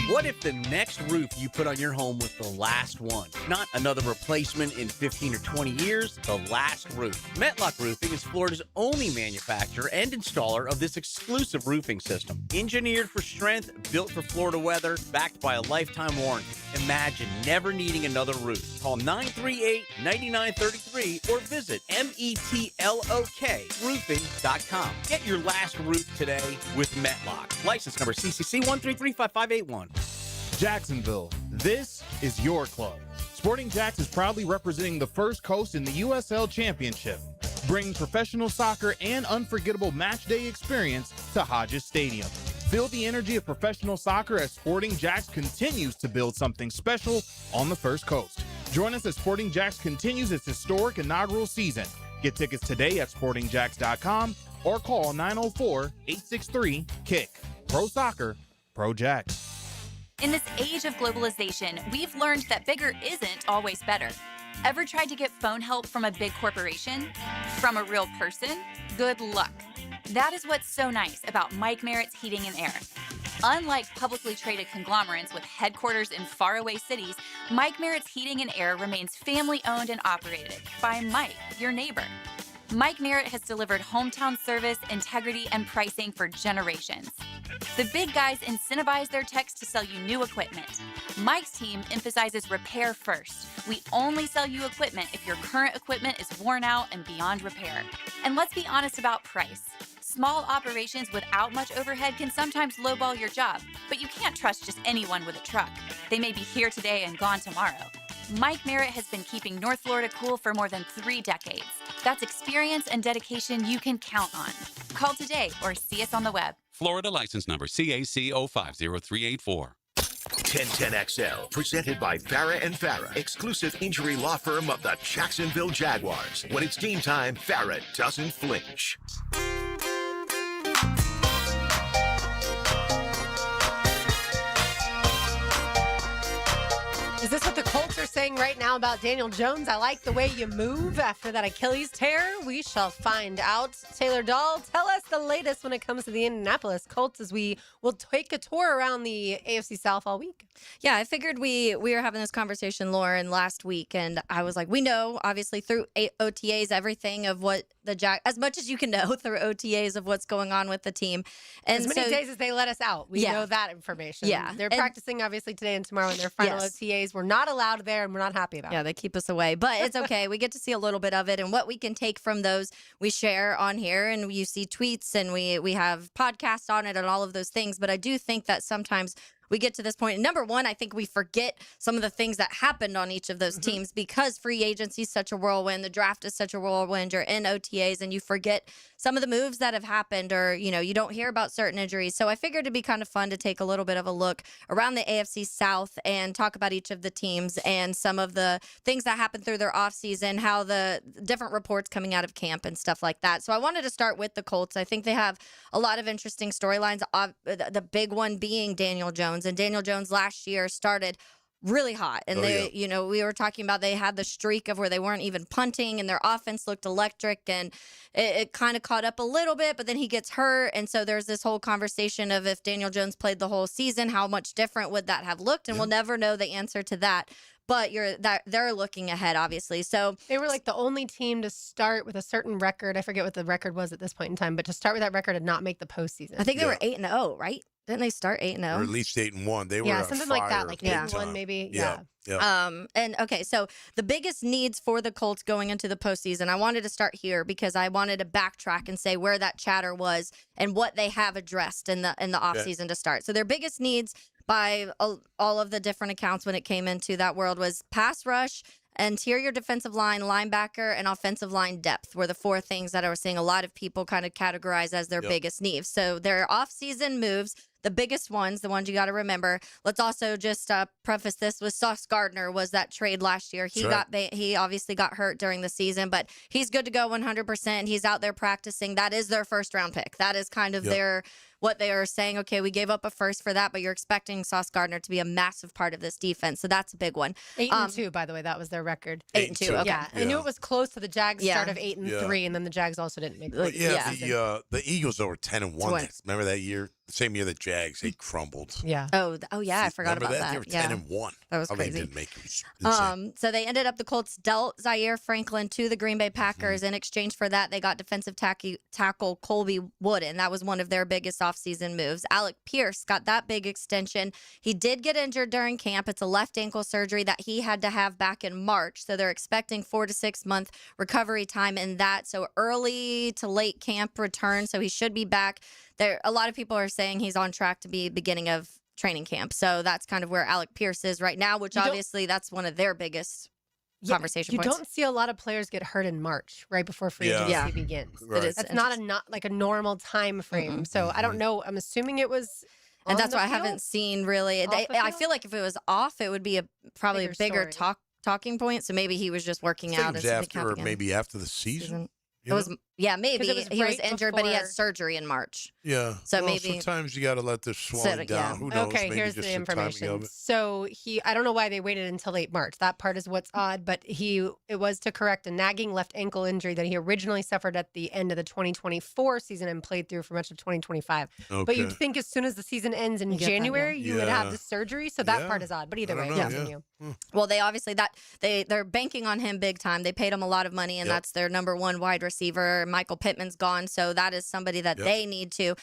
What if the next roof you put on your home was the last one? Not another replacement in 15 or 20 years, the last roof. Metlock Roofing is Florida's only manufacturer and installer of this exclusive roofing system. Engineered for strength, built for Florida weather, backed by a lifetime warranty. Imagine never needing another roof. Call 938-9933 or visit metlokroofing.com. Get your last roof today with Metlock. License number CCC 1335581. Jacksonville, this is your club. Sporting Jacks is proudly representing the First Coast in the USL Championship, bringing professional soccer and unforgettable match day experience to Hodges Stadium. Feel the energy of professional soccer as Sporting Jacks continues to build something special on the First Coast. Join us as Sporting Jacks continues its historic inaugural season. Get tickets today at sportingjacks.com or call 904-863-KICK. Pro Soccer, Pro Jacks. In this age of globalization, we've learned that bigger isn't always better. Ever tried to get phone help from a big corporation? From a real person? Good luck. That is what's so nice about Mike Merritt's Heating and Air. Unlike publicly traded conglomerates with headquarters in faraway cities, Mike Merritt's Heating and Air remains family-owned and operated by Mike, your neighbor. Mike Merritt has delivered hometown service, integrity, and pricing for generations. The big guys incentivize their techs to sell you new equipment. Mike's team emphasizes repair first. We only sell you equipment if your current equipment is worn out and beyond repair. And let's be honest about price. Small operations without much overhead can sometimes lowball your job, but you can't trust just anyone with a truck. They may be here today and gone tomorrow. Mike Merritt has been keeping North Florida cool for more than 3 decades. That's experience and dedication you can count on. Call today or see us on the web. Florida license number CAC 050384. 1010XL, presented by Farah and Farah, exclusive injury law firm of the Jacksonville Jaguars. When it's game time, Farah doesn't flinch. Is this what the Colts are saying right now about Daniel Jones? I like the way you move after that Achilles tear. We shall find out. Taylor Dahl, tell us the latest when it comes to the Indianapolis Colts as we will take a tour around the AFC South all week. Yeah, I figured we were having this conversation, Lauren, last week, and I was like, we know, obviously, through OTAs, everything of what the as much as you can know through OTAs of what's going on with the team. And as many days as they let us out, we know that information. Yeah. They're practicing, obviously, today and tomorrow in their final OTAs. We're not allowed there, and we're not happy about it. Yeah, they keep us away, but it's okay. We get to see a little bit of it, and what we can take from those, we share on here, and you see tweets, and we have podcasts on it and all of those things, but I do think that sometimes we get to this point. Number one, I think we forget some of the things that happened on each of those teams because free agency is such a whirlwind. The draft is such a whirlwind. You're in OTAs and you forget some of the moves that have happened or, you don't hear about certain injuries. So I figured it'd be kind of fun to take a little bit of a look around the AFC South and talk about each of the teams and some of the things that happened through their offseason, how the different reports coming out of camp and stuff like that. So I wanted to start with the Colts. I think they have a lot of interesting storylines, the big one being Daniel Jones. And Daniel Jones last year started really hot. And we were talking about they had the streak of where they weren't even punting and their offense looked electric and it kind of caught up a little bit, but then he gets hurt. And so there's this whole conversation of if Daniel Jones played the whole season, how much different would that have looked? And we'll never know the answer to that. But they're looking ahead, obviously. So they were like the only team to start with a certain record. I forget what the record was at this point in time, but to start with that record and not make the postseason. I think they were 8-0, right? Didn't they start 8-0? Or at least 8-1. They were something like that, like 8-1 maybe. Yeah. And okay, so the biggest needs for the Colts going into the postseason, I wanted to start here because I wanted to backtrack and say where that chatter was and what they have addressed in the offseason to start. So their biggest needs by all of the different accounts when it came into that world was pass rush, interior defensive line, linebacker, and offensive line depth were the 4 things that I was seeing a lot of people kind of categorize as their biggest needs. So their offseason moves, the biggest ones, the ones you got to remember. Let's also just preface this with Sauce Gardner was that trade last year. He obviously got hurt during the season, but he's good to go 100%. He's out there practicing. That is their first round pick. That is kind of what they are saying. Okay, we gave up a first for that, but you're expecting Sauce Gardner to be a massive part of this defense. So that's a big one. 8-2, by the way, that was their record. 8-2. Okay. Yeah, I knew it was close to the Jags' start of 8-3, and then the Jags also didn't make it. The Eagles were 10-1. Remember that year? The same year the Jags, they crumbled. Yeah. Oh yeah, I forgot about that. They were 10-1. That was crazy. They didn't make it. So they ended up, the Colts dealt Zaire Franklin to the Green Bay Packers. In exchange for that, they got defensive tackle Colby Wooden. That was one of their biggest offseason moves. Alec Pierce got that big extension. He did get injured during camp. It's a left ankle surgery that he had to have back in March. So they're expecting 4 to 6 month recovery time in that. So early to late camp return. So he should be back. A lot of people are saying he's on track to be beginning of training camp. So that's kind of where Alec Pierce is right now, which obviously that's one of their biggest conversation points. You don't see a lot of players get hurt in March, right before free agency begins. Right. That's not a normal time frame. So I don't know. I'm assuming it was. And that's why I haven't seen really. I feel like if it was off, it would be probably a bigger talking point. So maybe he was just working out. After or maybe after the season. You know? Maybe it was he was right injured, but he had before- surgery in March. Yeah. So well, maybe sometimes you got to let the swelling down. Who knows? Okay, Maybe here's just the timing information. of it. So I don't know why they waited until late March. That part is what's odd, but it was to correct a nagging left ankle injury that he originally suffered at the end of the 2024 season and played through for much of 2025. But Okay. you'd think as soon as the season ends in You get that, January, you would have Yeah. the surgery. So that Yeah. part is odd. But either I way, don't know, continue. Well, they obviously they're banking on him big time. They paid him a lot of money, and Yep. that's their number one wide receiver. Michael Pittman's gone, so that is somebody that Yep. they need to.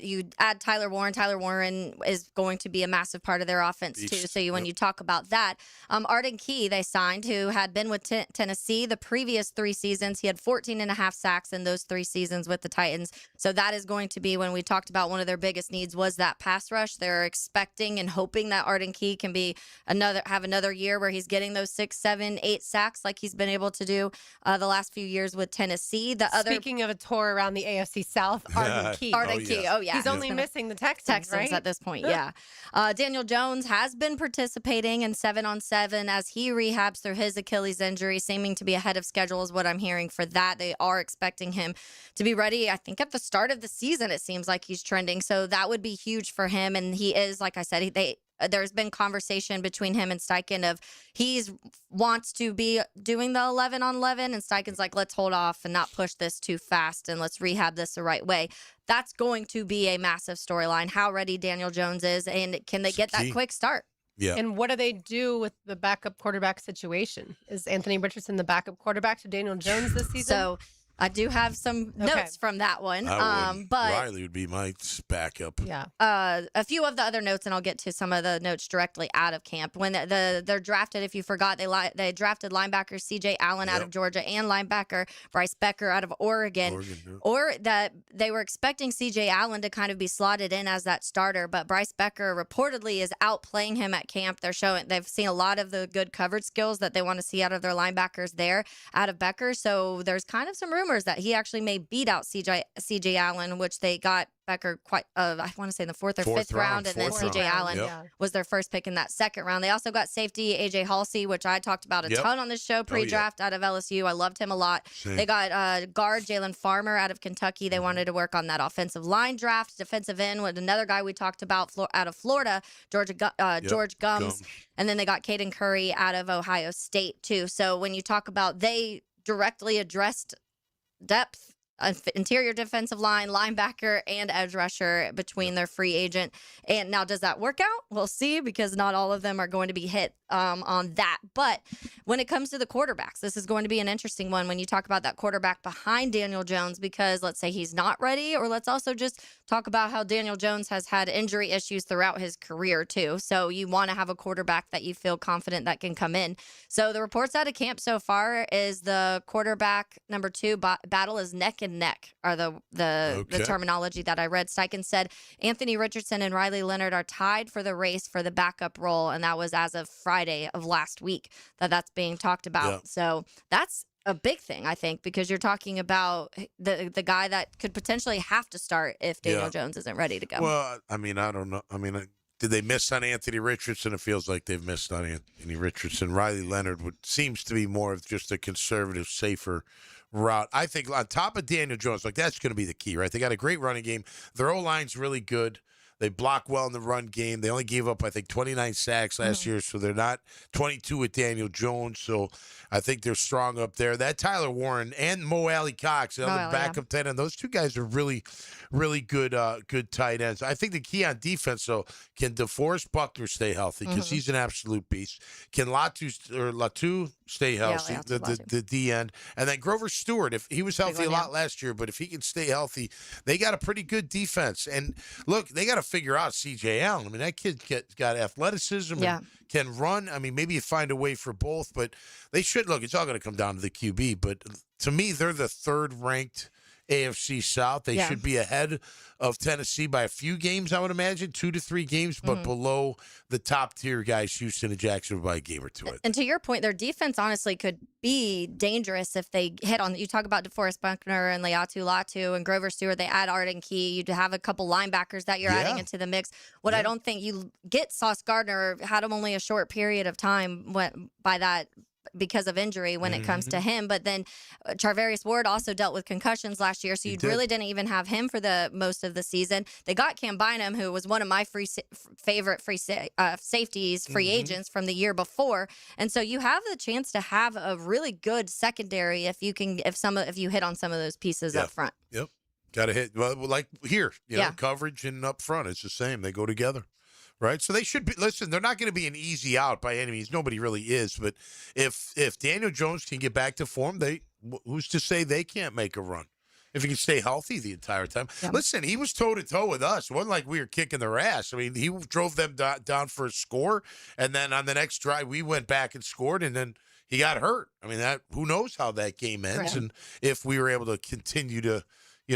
You add Tyler Warren. Tyler Warren is going to be a massive part of their offense too. Beast. So when Yep. you talk about that, Arden Key they signed, who had been with Tennessee the previous 3 seasons. He had 14 and a half sacks in those 3 seasons with the Titans. So that is going to be when we talked about one of their biggest needs was that pass rush. They're expecting and hoping that Arden Key can be have another year where he's getting those 6, 7, 8 sacks like he's been able to do the last few years with Tennessee. Speaking of a tour around the AFC South, Arden Key. Arden Key. Oh, yeah. He's only missing the Texans, right? at this point, yeah. Daniel Jones has been participating in 7-on-7 as he rehabs through his Achilles injury, seeming to be ahead of schedule is what I'm hearing for that. They are expecting him to be ready, I think, at the start of the season. It seems like he's trending. So that would be huge for him. And he is, like I said, there's been conversation between him and Steichen of wants to be doing the 11-on-11, and Steichen's like, let's hold off and not push this too fast and let's rehab this the right way. That's going to be a massive storyline, how ready Daniel Jones is, and can they get that quick start? Yeah. And what do they do with the backup quarterback situation? Is Anthony Richardson the backup quarterback to Daniel Jones this season? So I do have some notes from that one. But Riley would be my backup. Yeah. A few of the other notes, and I'll get to some of the notes directly out of camp. When they're drafted, if you forgot, they drafted linebacker C.J. Allen out of Georgia and linebacker Bryce Becker out of Oregon. Or that they were expecting C.J. Allen to kind of be slotted in as that starter, but Bryce Becker reportedly is outplaying him at camp. They've seen a lot of the good coverage skills that they want to see out of their linebackers there out of Becker. So there's kind of some rumors that he actually may beat out C.J. Allen, which they got Becker quite, I want to say in the 4th or 5th round, and then C.J. Allen was their first pick in that 2nd round. They also got safety A.J. Halsey, which I talked about a ton on this show pre-draft out of LSU. I loved him a lot. Same. They got guard Jalen Farmer out of Kentucky. They wanted to work on that offensive line draft. Defensive end with another guy we talked about out of Florida, George Gums. And then they got Caden Curry out of Ohio State too. So when you talk about, they directly addressed depth, interior defensive line, linebacker, and edge rusher between their free agent. And now, does that work out? We'll see, because not all of them are going to be hit on that. But when it comes to the quarterbacks, this is going to be an interesting one when you talk about that quarterback behind Daniel Jones, because let's say he's not ready, or let's also just talk about how Daniel Jones has had injury issues throughout his career too. So you want to have a quarterback that you feel confident that can come in. So the reports out of camp so far is the quarterback number 2 battle is neck and neck, are the terminology that I read. Steichen said Anthony Richardson and Riley Leonard are tied for the race for the backup role, and that was as of Friday of last week that's being talked about. Yeah. So that's a big thing, I think, because you're talking about the guy that could potentially have to start if Daniel Jones isn't ready to go. Well, I mean, I don't know. I mean, did they miss on Anthony Richardson? It feels like they've missed on Anthony Richardson. Riley Leonard seems to be more of just a conservative, safer route. I think on top of Daniel Jones, that's going to be the key, right? They got a great running game. Their O-line's really good. They block well in the run game. They only gave up, I think, 29 sacks last year, so they're not 22 with Daniel Jones. So I think they're strong up there. That Tyler Warren and Mo Alley Cox, the other backup tight end, those two guys are really, really good good tight ends. I think the key on defense, though, can DeForest Buckner stay healthy, because he's an absolute beast? Can Latu stay healthy, the D end? And then Grover Stewart, if he was healthy a lot last year, but if he can stay healthy, they got a pretty good defense. And look, they got to figure out C.J. Allen. I mean, that kid got athleticism and can run. I mean, maybe you find a way for both, but they should. Look, it's all going to come down to the QB, but to me, they're the 3rd-ranked AFC South. They should be ahead of Tennessee by a few games, I would imagine, 2 to 3 games, but below the top-tier guys, Houston and Jacksonville, by a game or 2. And to your point, their defense honestly could be dangerous if they hit on. You talk about DeForest Buckner and Latu and Grover Stewart. They add Arden Key. You'd have a couple linebackers that you're adding into the mix. What I don't think you get, Sauce Gardner had him only a short period of time by that because of injury when it comes to him. But then Charvarius Ward also dealt with concussions last year, so you really didn't even have him for the most of the season. They got Cam Bynum, who was one of my favorite safeties, free agents from the year before, and so you have the chance to have a really good secondary if you hit on some of those pieces up front. Yep. Got to hit, well, like here, you know, coverage and up front. It's the same. They go together, right? So they should be, listen, they're not going to be an easy out by any means. Nobody really is. But if Daniel Jones can get back to form, who's to say they can't make a run? If he can stay healthy the entire time. Yeah. Listen, he was toe-to-toe with us. It wasn't like we were kicking their ass. I mean, he drove them down for a score, and then on the next drive, we went back and scored, and then he got hurt. I mean, who knows how that game ends, and if we were able to continue to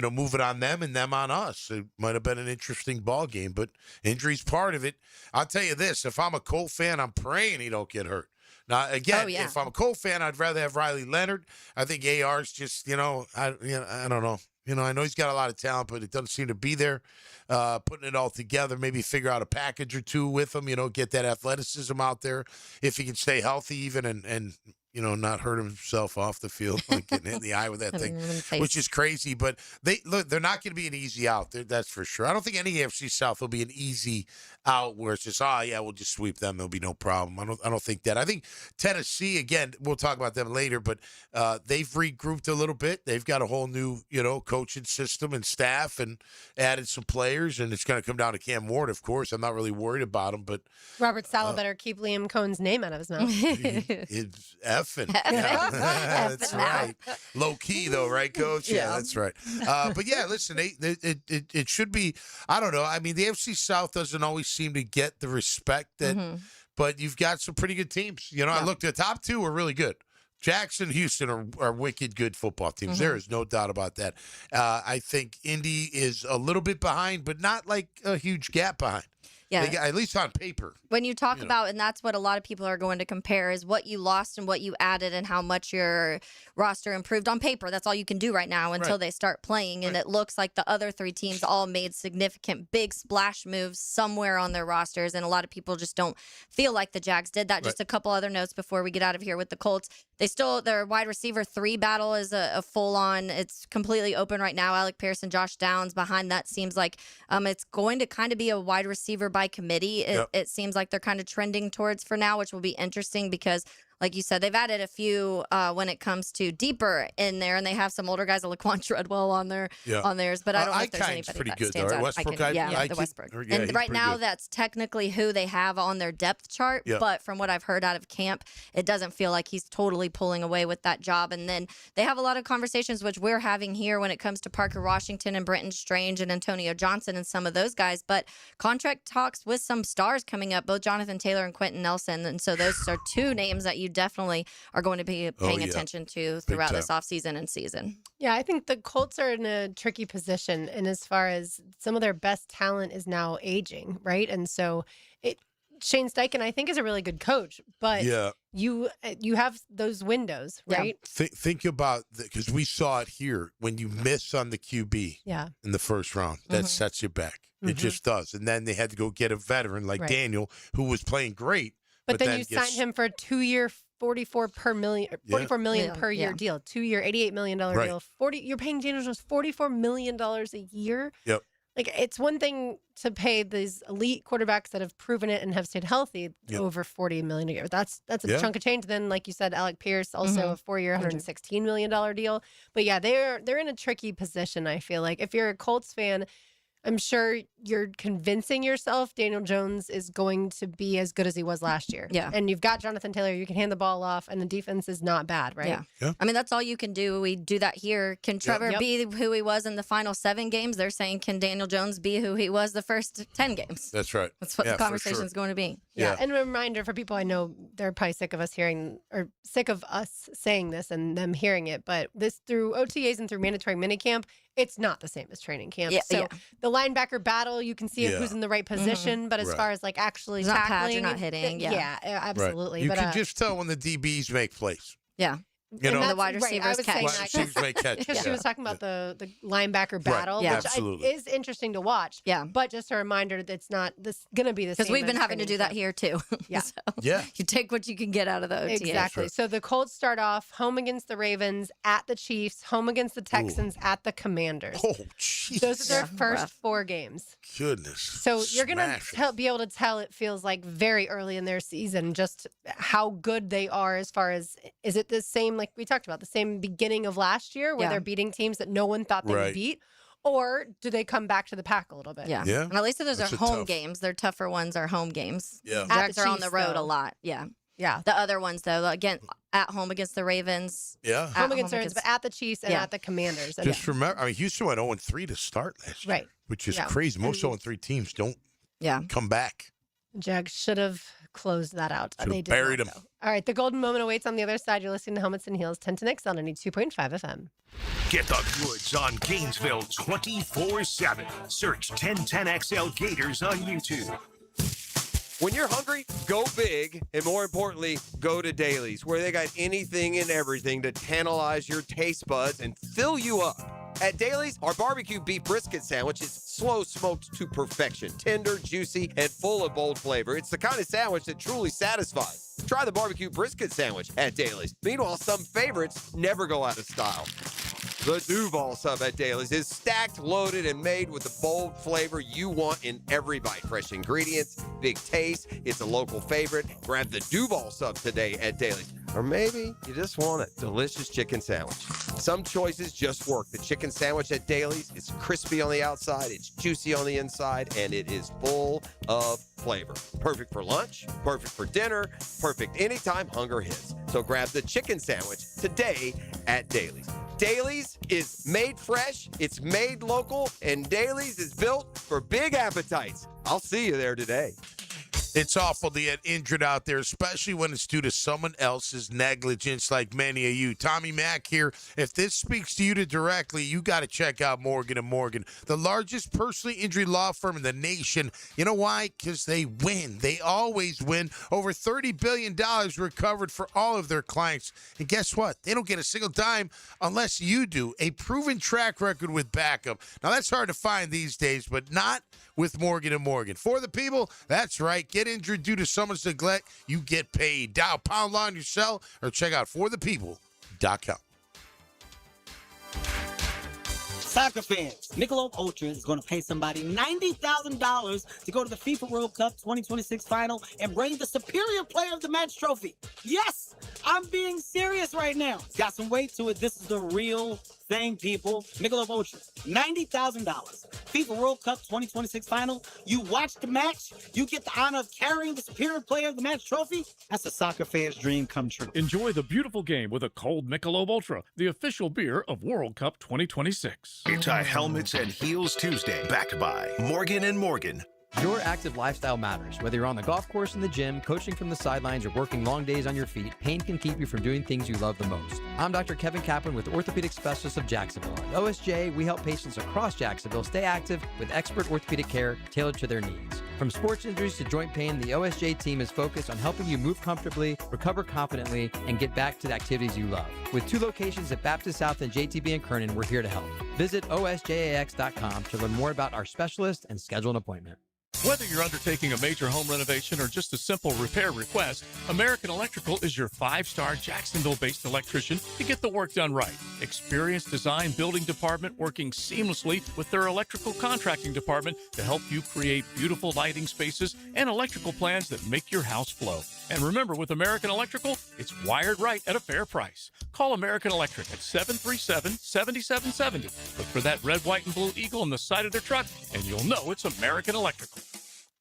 move it on them and them on us. It might have been an interesting ball game, but injury's part of it. I'll tell you this, if I'm a Colt fan, I'm praying he don't get hurt. Now, again, if I'm a Colt fan, I'd rather have Riley Leonard. I think AR's just, I don't know. I know he's got a lot of talent, but it doesn't seem to be there. Putting it all together, maybe figure out a package or two with him, get that athleticism out there. If he can stay healthy even and not hurt himself off the field, like getting hit in the eye with that thing, which is crazy. But they're not going to be an easy out. That's for sure. I don't think any AFC South will be an easy out where it's just, we'll just sweep them. There'll be no problem. I don't think that. I think Tennessee, again, we'll talk about them later, but they've regrouped a little bit. They've got a whole new, coaching system and staff and added some players, and it's going to come down to Cam Ward, of course. I'm not really worried about him, but Robert Saleh better keep Liam Cohen's name out of his mouth. It's effing. That's right. Low key, though, right, Coach? Yeah, that's right. But yeah, listen, it should be. I don't know. I mean, the AFC South doesn't always seem to get the respect that, but you've got some pretty good teams. I looked at the top two are really good. Jackson, Houston are wicked good football teams. There is no doubt about that. I think Indy is a little bit behind, but not like a huge gap behind. Yeah, at least on paper. When you talk about, and that's what a lot of people are going to compare, is what you lost and what you added and how much your roster improved on paper. That's all you can do right now until they start playing. And it looks like the other three teams all made significant big splash moves somewhere on their rosters. And a lot of people just don't feel like the Jags did that. Just a couple other notes before we get out of here with the Colts. Their wide receiver 3 battle is a full-on. It's completely open right now. Alec Pierce and Josh Downs behind that seems like it's going to kind of be a wide receiver by committee. It seems like they're kind of trending towards for now, which will be interesting because, like you said, they've added a few when it comes to deeper in there, and they have some older guys like Laquan Treadwell on theirs, but I don't know if there's anybody that stands out. Westbrook, the Westbrook. And right now, that's technically who they have on their depth chart, but from what I've heard out of camp, it doesn't feel like he's totally pulling away with that job. And then they have a lot of conversations, which we're having here when it comes to Parker Washington and Brenton Strange and Antonio Johnson and some of those guys, but contract talks with some stars coming up, both Jonathan Taylor and Quentin Nelson, and so those are two names that you definitely are going to be paying attention to throughout this offseason and season. Yeah, I think the Colts are in a tricky position, and as far as some of their best talent is now aging, right? And so Shane Steichen, I think, is a really good coach, but you have those windows, right? Think about because we saw it here when you miss on the QB in the first round, that sets you back. It just does. And then they had to go get a veteran like Daniel, who was playing great. But then you signed him for a 2-year, $44 million per year deal. 2-year, $88 million deal. You're paying Daniel Jones $44 million a year. Yep. Like, it's one thing to pay these elite quarterbacks that have proven it and have stayed healthy over $40 million a year. That's a chunk of change. Then, like you said, Alec Pierce, also a 4-year, $116 million deal. But yeah, they're in a tricky position, I feel like. If you're a Colts fan, I'm sure you're convincing yourself Daniel Jones is going to be as good as he was last year. Yeah. And you've got Jonathan Taylor. You can hand the ball off, and the defense is not bad, right? Yeah. I mean, that's all you can do. We do that here. Can Trevor be who he was in the final 7 games? They're saying, can Daniel Jones be who he was the first 10 games? That's right. That's what the conversation is going to be. Yeah. And a reminder for people, I know they're probably sick of us sick of us saying this and them hearing it, but this through OTAs and through mandatory minicamp, it's not the same as training camp. So the linebacker battle, you can see who's in the right position, but as far as like actually tackling, you're not hitting. Absolutely. Right. You but, can just tell when the DBs make plays. Yeah. You know, the wide Right, I receivers was catch. saying wide that receivers may catch. because she Yeah. was talking about the linebacker battle, Yeah. which Absolutely. is interesting to watch. Yeah. But just a reminder that it's not going to be the same. Because we've been as having to training do that camp. here too. Yeah. So Yeah. you take what you can get out of the OTA. Exactly. So the Colts start off home against the Ravens, at the Chiefs, home against the Texans, at the Commanders. Oh, jeez. Those are their Yeah, first rough. 4 games. Goodness. So you're going Smashing. to be able to tell, it feels like very early in their season, just how good they are as far as, is it the same, like we talked about, the same beginning of last year where Yeah. they're beating teams that no one thought they Right. would beat? Or do they come back to the pack a little bit? Yeah. Yeah. And at least those That's are a home tough- games. Their tougher ones are home games. Yeah. At the Jags are on Chiefs, the road though. a lot. Yeah. Yeah. The other ones though, again, at home against the Ravens. Yeah. at Home against the Ravens, but at the Chiefs and Yeah. at the Commanders. And Just remember, I mean, Houston went 0-3 to start last year. Right. Which is Yeah. crazy. Most And- 0-3 teams don't Yeah. come back. Jags should have closed that out. Should've They did buried not, them. though. All right, the golden moment awaits on the other side. You're listening to Helmets and Heels, 1010 XL 92.5 FM. Get the goods on Gainesville 24/7. Search 1010XL Gators on YouTube. When you're hungry, go big, and more importantly, go to Dailies, where they got anything and everything to tantalize your taste buds and fill you up. At Dailies, our barbecue beef brisket sandwich is slow smoked to perfection, tender, juicy, and full of bold flavor. It's the kind of sandwich that truly satisfies. Try the barbecue brisket sandwich at Dailies. Meanwhile, some favorites never go out of style. The Duval sub at Dailies is stacked, loaded, and made with the bold flavor you want in every bite. Fresh ingredients, big taste. It's a local favorite. Grab the Duval sub today at Dailies. Or maybe you just want a delicious chicken sandwich. Some choices just work. The chicken sandwich at Dailies is crispy on the outside, it's juicy on the inside, and it is full of flavor. Perfect for lunch, perfect for dinner, perfect anytime hunger hits. So grab the chicken sandwich today at Dailies. Dailies is made fresh, it's made local, and Dailies is built for big appetites. I'll see you there today. It's awful to get injured out there, especially when it's due to someone else's negligence, like many of you. Tommy Mack here. If this speaks to you directly, you got to check out Morgan & Morgan, the largest personal injury law firm in the nation. You know why? Because they win. They always win. Over $30 billion recovered for all of their clients. And guess what? They don't get a single dime unless you do. A proven track record with backup. Now, that's hard to find these days, but not with Morgan & Morgan. For the people, that's right. Get injured due to someone's neglect, you get paid. Dial pound law on your cell or check out forthepeople.com. Soccer fans, Michelob Ultra is going to pay somebody $90,000 to go to the FIFA World Cup 2026 final and bring the Superior Player of the Match trophy. Yes, I'm being serious right now. It's got some weight to it. This is the real thing, people. Michelob Ultra, $90,000. FIFA World Cup 2026 final. You watch the match, you get the honor of carrying the Superior Player of the Match trophy. That's a soccer fan's dream come true. Enjoy the beautiful game with a cold Michelob Ultra, the official beer of World Cup 2026. It's a Helmets and Heels Tuesday, backed by Morgan & Morgan. Your active lifestyle matters. Whether you're on the golf course, in the gym, coaching from the sidelines, or working long days on your feet, pain can keep you from doing things you love the most. I'm Dr. Kevin Kaplan with Orthopedic Specialists of Jacksonville. At OSJ, we help patients across Jacksonville stay active with expert orthopedic care tailored to their needs. From sports injuries to joint pain, the OSJ team is focused on helping you move comfortably, recover confidently, and get back to the activities you love. With 2 locations at Baptist South and JTB in Kernan, we're here to help. Visit osjax.com to learn more about our specialists and schedule an appointment. Whether you're undertaking a major home renovation or just a simple repair request, American Electrical is your 5-star Jacksonville-based electrician to get the work done right. Experienced design building department working seamlessly with their electrical contracting department to help you create beautiful lighting spaces and electrical plans that make your house flow. And remember, with American Electrical, it's wired right at a fair price. Call American Electric at 737-7770. Look for that red, white, and blue eagle on the side of their truck, and you'll know it's American Electrical.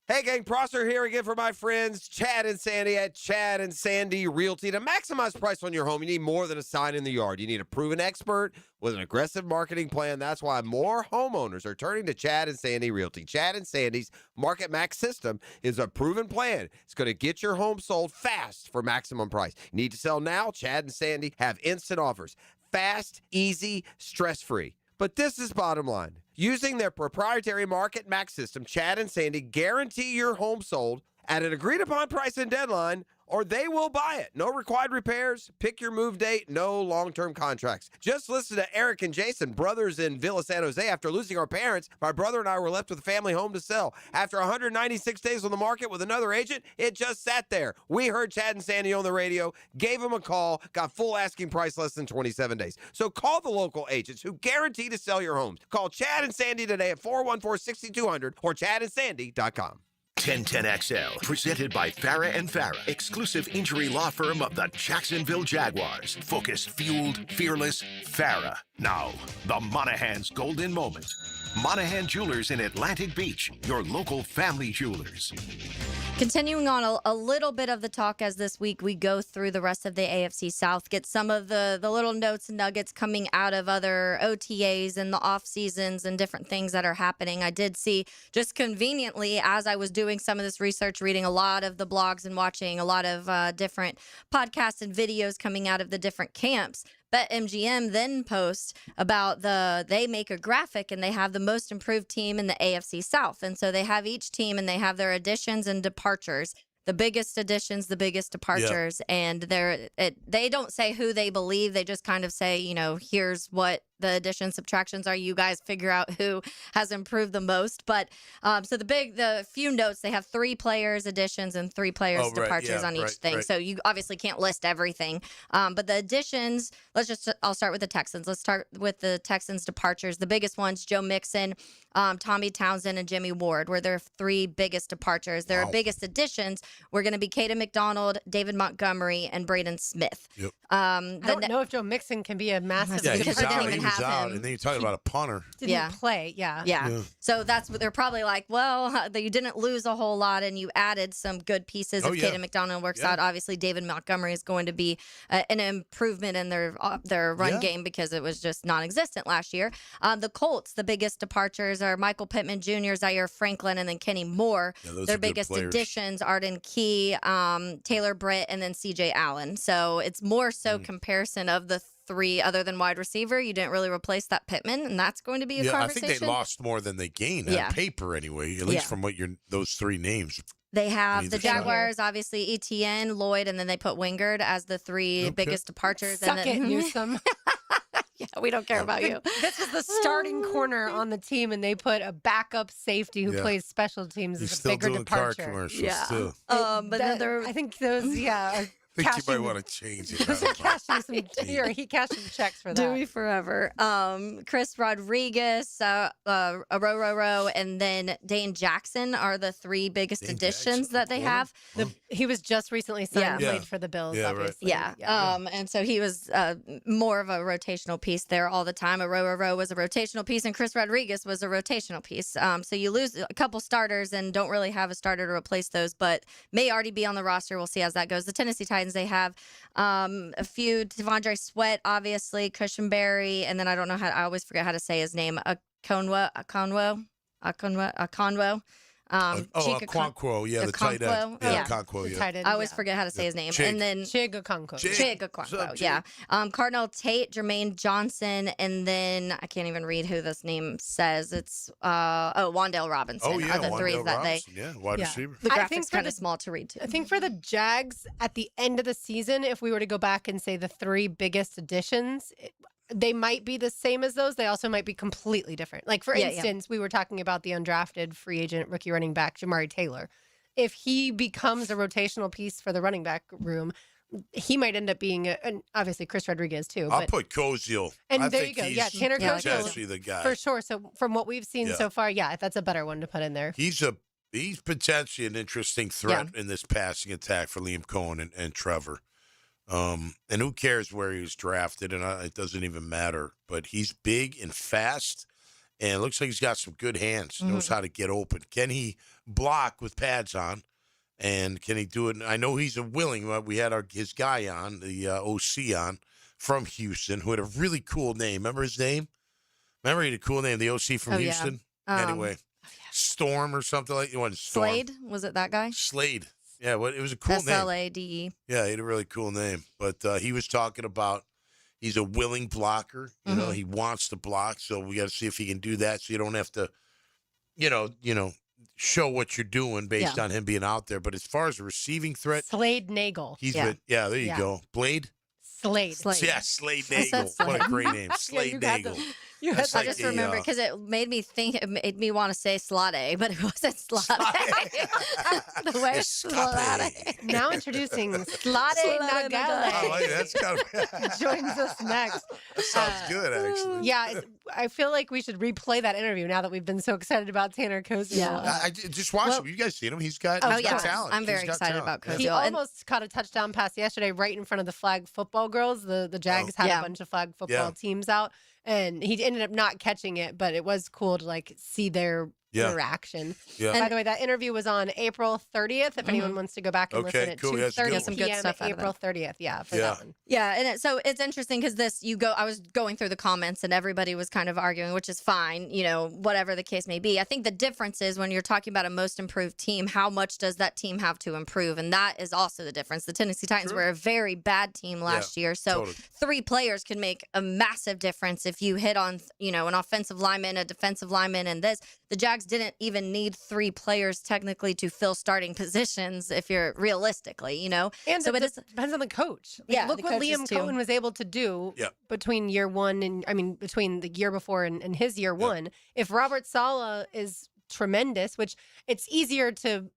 Hey, gang, Prosser here again for my friends Chad and Sandy at Chad and Sandy Realty. To maximize price on your home, you need more than a sign in the yard. You need a proven expert with an aggressive marketing plan. That's why more homeowners are turning to Chad and Sandy Realty. Chad and Sandy's Market Max system is a proven plan. It's going to get your home sold fast for maximum price. You need to sell now? Chad and Sandy have instant offers. Fast, easy, stress-free. But this is bottom line. Using their proprietary Market Max system, Chad and Sandy guarantee your home sold at an agreed-upon price and deadline, or they will buy it. No required repairs. Pick your move date. No long-term contracts. Just listen to Eric and Jason, brothers in Villa San Jose. After losing our parents, my brother and I were left with a family home to sell. After 196 days on the market with another agent, it just sat there. We heard Chad and Sandy on the radio, gave them a call, got full asking price less than 27 days. So call the local agents who guarantee to sell your homes. Call Chad and Sandy today at 414-6200 or chadandsandy.com. 1010XL, presented by Farah and Farah, exclusive injury law firm of the Jacksonville Jaguars. Focused, fueled, fearless, Farah. Now, the Monahan's Golden Moment. Monahan Jewelers in Atlantic Beach, your local family jewelers. Continuing on a little bit of the talk as this week we go through the rest of the AFC South, get some of the little notes and nuggets coming out of other OTAs and the off seasons and different things that are happening. I did see, just conveniently, as I was doing some of this research, reading a lot of the blogs and watching a lot of different podcasts and videos coming out of the different camps, BetMGM then posts about they make a graphic and they have the most improved team in the AFC South. And so they have each team and they have their additions and departures, the biggest additions, the biggest departures. Yeah. And they don't say who they believe. They just kind of say, here's what the additions, subtractions are. You guys figure out who has improved the most. But so the few notes, they have 3 players additions and 3 players departures on each thing. Right. So you obviously can't list everything. But the additions, I'll start with the Texans. Let's start with the Texans departures. The biggest ones, Joe Mixon, Tommy Townsend, and Jimmy Ward were their 3 biggest departures. Their biggest additions were going to be Caden McDonald, David Montgomery, and Braden Smith. Yep. I don't know if Joe Mixon can be a massive departure. He was out, and then you're talking about a punter. Didn't play, yeah. So that's what they're probably like, well, you didn't lose a whole lot, and you added some good pieces. If Caden McDonald works out, obviously David Montgomery is going to be an improvement in their run game because it was just non-existent last year. The Colts, the biggest departures are Michael Pittman Jr., Zaire Franklin, and then Kenny Moore. Their biggest additions, Arden Key, Taylor Britt, and then C.J. Allen. So it's more so comparison of the 3 other than wide receiver. You didn't really replace that Pittman, and that's going to be a conversation. I think they lost more than they gained on paper anyway, at least from what those 3 names. They have the Jaguars, obviously Etienne, Lloyd, and then they put Wingard as the 3 biggest departures. Suck it, Newsome. Yeah, we don't care about you. This was the starting corner on the team, and they put a backup safety who plays special teams as a bigger departure. Car commercials too. But I think those, I think you might want to change it. He cashed some checks for that. Dewey forever. Chris Rodriguez, Aroro, and then Dane Jackson are the 3 biggest additions that they have. He was just recently signed and played for the Bills, obviously. Yeah. And so he was more of a rotational piece there all the time. Aroro was a rotational piece, and Chris Rodriguez was a rotational piece. So you lose a couple starters and don't really have a starter to replace those, but may already be on the roster. We'll see as that goes. The Tennessee Titans, they have a few, Devondre Sweat, obviously, Cushenberry, and then I always forget how to say his name, Akonwo. Okonkwo, the tight end. Okonkwo, tight end. I always forget how to say his name. And then Chig Okonkwo. Cardinal Tate, Jermaine Johnson, and then I can't even read who this name says. It's Wan'Dale Robinson. Are the 3 that they. Yeah, wide receiver. The graphic's kind of small to read too. I think for the Jags at the end of the season, if we were to go back and say the 3 biggest additions, they might be the same as those. They also might be completely different. Like, for instance, we were talking about the undrafted free agent rookie running back, Jamari Taylor. If he becomes a rotational piece for the running back room, he might end up being, and obviously Chris Rodriguez too. I'll put Koziel. And there you go. Yeah, Tanner Koziel. The guy. For sure. So from what we've seen so far, that's a better one to put in there. He's potentially an interesting threat in this passing attack for Liam Cohen and Trevor. And who cares where he was drafted, and it doesn't even matter. But he's big and fast, and it looks like he's got some good hands. Knows how to get open. Can he block with pads on? And can he do it? I know he's willing. We had his guy on, the OC on, from Houston, who had a really cool name. Remember his name? Remember he had a cool name, the OC from Houston? Anyway, Storm or something like that. It wasn't Storm. Slade? Was it that guy? Slade. Yeah, it was a cool name. Slade. Yeah, he had a really cool name. But he was talking about he's a willing blocker. You know, he wants to block. So we got to see if he can do that. So you don't have to, show what you're doing based on him being out there. But as far as a receiving threat, Slade Nagel. he's been. Yeah, there you go. Blade. Slade. Yeah, Slade Nagel. What a great name, Slade Nagel. I just remember because it made me think, it made me want to say Slade, but it wasn't Slade. The way Slade. Now introducing Slade Nagale. Oh, yeah, that's kind of joins us next. That sounds good, actually. Yeah, I feel like we should replay that interview now that we've been so excited about Tanner Koziel. Yeah. I just watched him. You guys seen him? He's got talent. I'm very He's got excited talent. about Koziel. He almost caught a touchdown pass yesterday right in front of the flag football girls. The Jags had a bunch of flag football teams out. And he ended up not catching it, but it was cool to see their interaction. Yeah. By the way, that interview was on April 30th. If anyone wants to go back and listen at 2:30 p.m. April 30th. Yeah, for that one. Yeah, and so it's interesting because I was going through the comments and everybody was kind of arguing, which is fine, whatever the case may be. I think the difference is when you're talking about a most improved team, how much does that team have to improve? And that is also the difference. The Tennessee Titans were a very bad team last year, so 3 players can make a massive difference if you hit on, an offensive lineman, a defensive lineman, and this. The Jags didn't even need 3 players technically to fill starting positions if you're realistically, And so it depends on the coach. Look what Liam Cohen was able to do between year one and between the year before and his year one. If Robert Saleh is tremendous, which it's easier to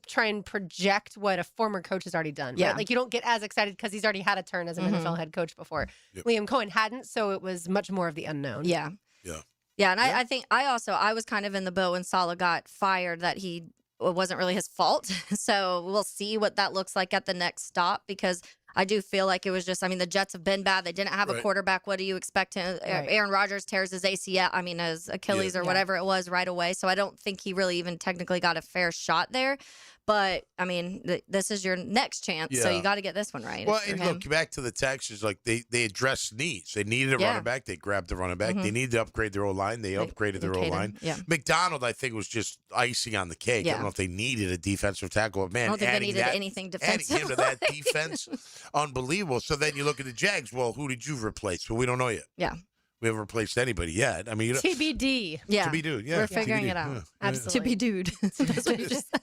try and project what a former coach has already done. Yeah. Right? Like you don't get as excited because he's already had a turn as an NFL head coach before. Liam Cohen hadn't, so it was much more of the unknown. Yeah. Yeah. Yeah, and I think I was kind of in the boat when Saleh got fired that it wasn't really his fault. So we'll see what that looks like at the next stop because I do feel like it was just, the Jets have been bad. They didn't have a quarterback. What do you expect him? Aaron Rodgers tears his ACL, his Achilles or whatever it was right away. So I don't think he really even technically got a fair shot there. But, this is your next chance, so you got to get this one right. Well, and look, back to the Texans, they addressed needs. They needed a running back. They grabbed the running back. They needed to upgrade their O-line. They upgraded their O-line. Yeah. McDonald, I think, was just icing on the cake. I don't know if they needed a defensive tackle. But, man, I don't think they needed anything defensive. Adding him to that defense, unbelievable. So then you look at the Jags. Well, who did you replace? Well, we don't know yet. Yeah. We haven't replaced anybody yet. TBD. Yeah. To be dude. Yeah. We're figuring TBD. it out. Yeah. Absolutely. To be dude. That's what you just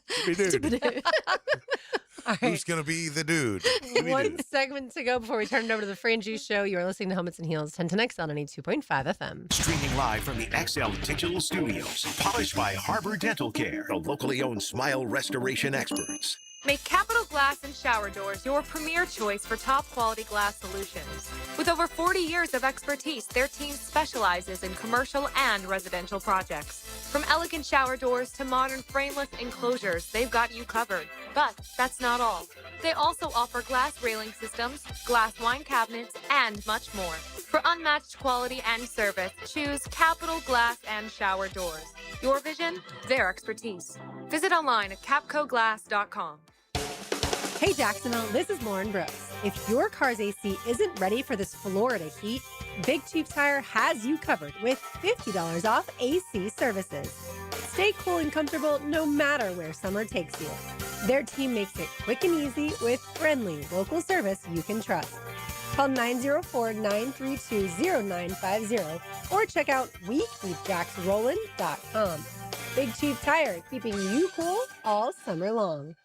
To be dude. All right. Who's going to be the dude? One segment to go before we turn it over to the Fran Juice Show. You are listening to Helmets and Heels, 1010X on 92.5 FM. Streaming live from the XL Digital Studios. Polished by Harbor Dental Care, the locally owned smile restoration experts. Make Capital Glass and Shower Doors your premier choice for top quality glass solutions. With over 40 years of expertise, their team specializes in commercial and residential projects. From elegant shower doors to modern frameless enclosures, they've got you covered. But that's not all. They also offer glass railing systems, glass wine cabinets, and much more. For unmatched quality and service, choose Capital Glass and Shower Doors. Your vision, their expertise. Visit online at capcoglass.com. Hey Jacksonville, this is Lauren Brooks. If your car's AC isn't ready for this Florida heat, Big Chief Tire has you covered with $50 off AC services. Stay cool and comfortable no matter where summer takes you. Their team makes it quick and easy with friendly local service you can trust. Call 904-932-0950 or check out WeKeepJacksRollin.com. Big Chief Tire, keeping you cool all summer long.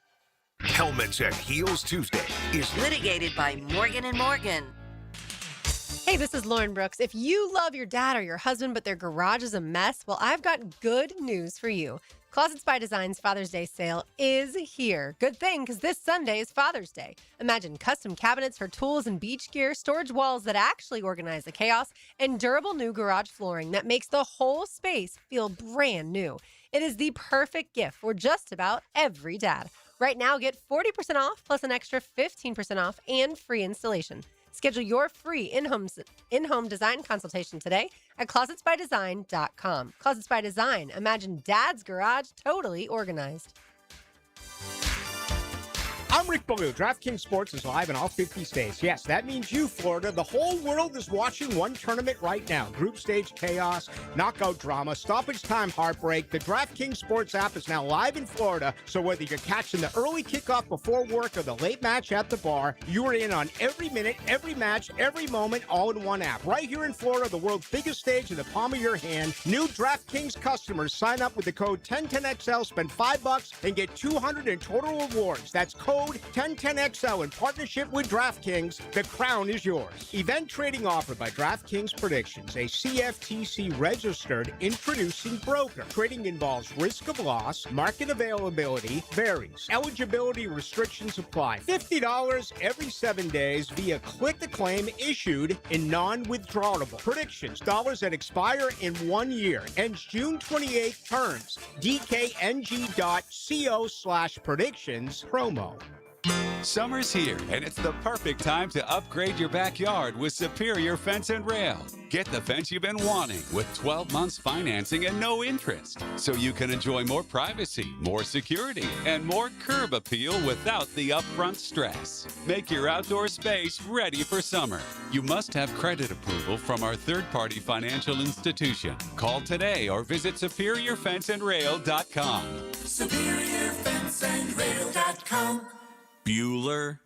Helmets and Heels Tuesday is litigated by Morgan & Morgan. Hey, this is Lauren Brooks. If you love your dad or your husband, but their garage is a mess, well, I've got good news for you. Closets by Design's Father's Day sale is here. Good thing, because this Sunday is Father's Day. Imagine custom cabinets for tools and beach gear, storage walls that actually organize the chaos, and durable new garage flooring that makes the whole space feel brand new. It is the perfect gift for just about every dad. Right now, get 40% off plus an extra 15% off and free installation. Schedule your free in-home design consultation today at closetsbydesign.com. Closets by Design. Imagine Dad's garage totally organized. I'm I'm Rick Ballou. DraftKings Sports is live in all 50 states. Yes, that means you, Florida. The whole world is watching one tournament right now. Group stage chaos, knockout drama, stoppage time heartbreak. The DraftKings Sports app is now live in Florida, so whether you're catching the early kickoff before work or the late match at the bar, you are in on every minute, every match, every moment, all in one app. Right here in Florida, the world's biggest stage in the palm of your hand. New DraftKings customers sign up with the code 1010XL, spend $5 and get $200 in total rewards. That's code 1010XL in partnership with DraftKings. The crown is yours. Event trading offered by DraftKings Predictions, a CFTC registered introducing broker. Trading involves risk of loss, market availability varies. Eligibility restrictions apply. $50 every 7 days via click the claim issued in non-withdrawable. Predictions, dollars that expire in 1 year. Ends June 28th. Terms, dkng.co/predictions promo. Summer's here, and it's the perfect time to upgrade your backyard with Superior Fence and Rail. Get the fence you've been wanting with 12 months financing and no interest, so you can enjoy more privacy, more security, and more curb appeal without the upfront stress. Make your outdoor space ready for summer. You must have credit approval from our third-party financial institution. Call today or visit SuperiorFenceandRail.com. SuperiorFenceandRail.com. Bueller.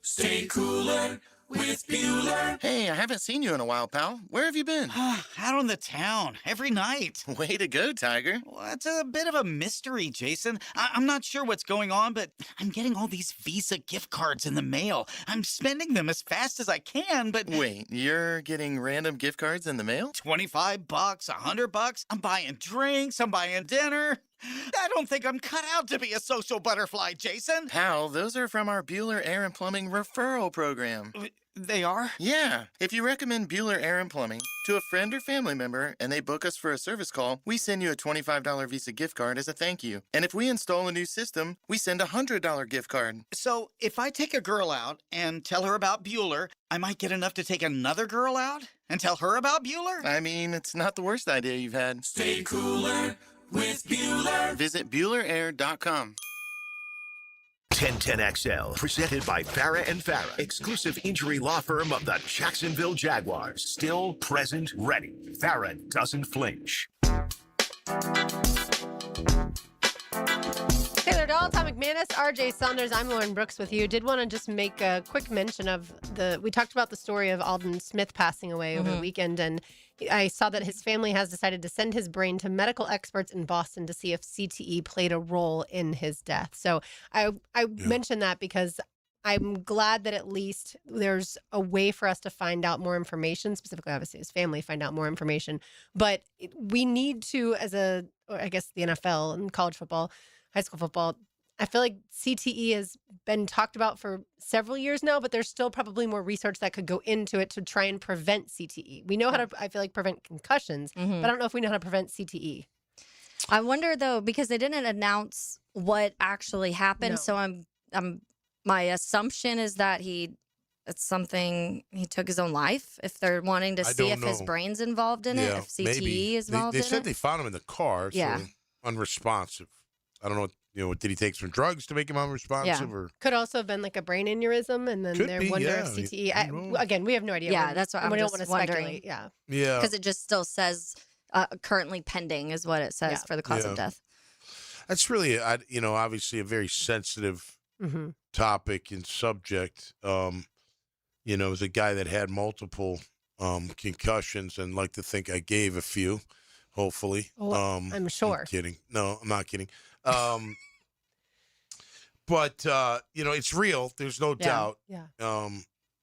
Stay cooler with Bueller. Hey, I haven't seen you in a while, pal. Where have you been? Out on the town, every night. Way to go, Tiger. Well, it's a bit of a mystery, Jason. I'm not sure what's going on, but I'm getting all these Visa gift cards in the mail. I'm spending them as fast as I can, but... Wait, you're getting random gift cards in the mail? $25, $100. I'm buying drinks, I'm buying dinner. I don't think I'm cut out to be a social butterfly, Jason. Pal, those are from our Bueller Air and Plumbing referral program. They are? Yeah. If you recommend Bueller Air and Plumbing to a friend or family member and they book us for a service call, we send you a $25 Visa gift card as a thank you. And if we install a new system, we send a $100 gift card. So if I take a girl out and tell her about Bueller, I might get enough to take another girl out and tell her about Bueller? I mean, it's not the worst idea you've had. Stay cooler with Bueller. Visit BuellerAir.com. 1010XL, presented by Farah and Farah, exclusive injury law firm of the Jacksonville Jaguars. Still present, ready. Farah doesn't flinch. Taylor Dahl, Tom McManus, RJ Saunders. I'm Lauren Brooks with you. Did want to just make a quick mention of we talked about the story of Alden Smith passing away over the weekend, and I saw that his family has decided to send his brain to medical experts in Boston to see if CTE played a role in his death. So I mentioned that because I'm glad that at least there's a way for us to find out more information, specifically, obviously, his family find out more information. But we need to, or I guess the NFL and college football, high school football, I feel like CTE has been talked about for several years now, but there's still probably more research that could go into it to try and prevent CTE. We know how to, I feel like, prevent concussions, but I don't know if we know how to prevent CTE. I wonder, though, because they didn't announce what actually happened. So my assumption is that it's something he took his own life. If they're wanting to see if his brain's involved in it, if CTE is involved in it. They said they found him in the car, so unresponsive. I don't know. Did he take some drugs to make him unresponsive? Or could also have been like a brain aneurysm, and then they wonder if CTE. Again, we have no idea. Yeah, that's what I'm just don't want to wondering. speculate. Yeah, because it just still says currently pending is what it says for the cause of death. That's really, obviously a very sensitive topic and subject. As a guy that had multiple concussions, and like to think I gave a few. Hopefully. I'm sure. I'm kidding. No, I'm not kidding. But it's real. There's no doubt. Yeah.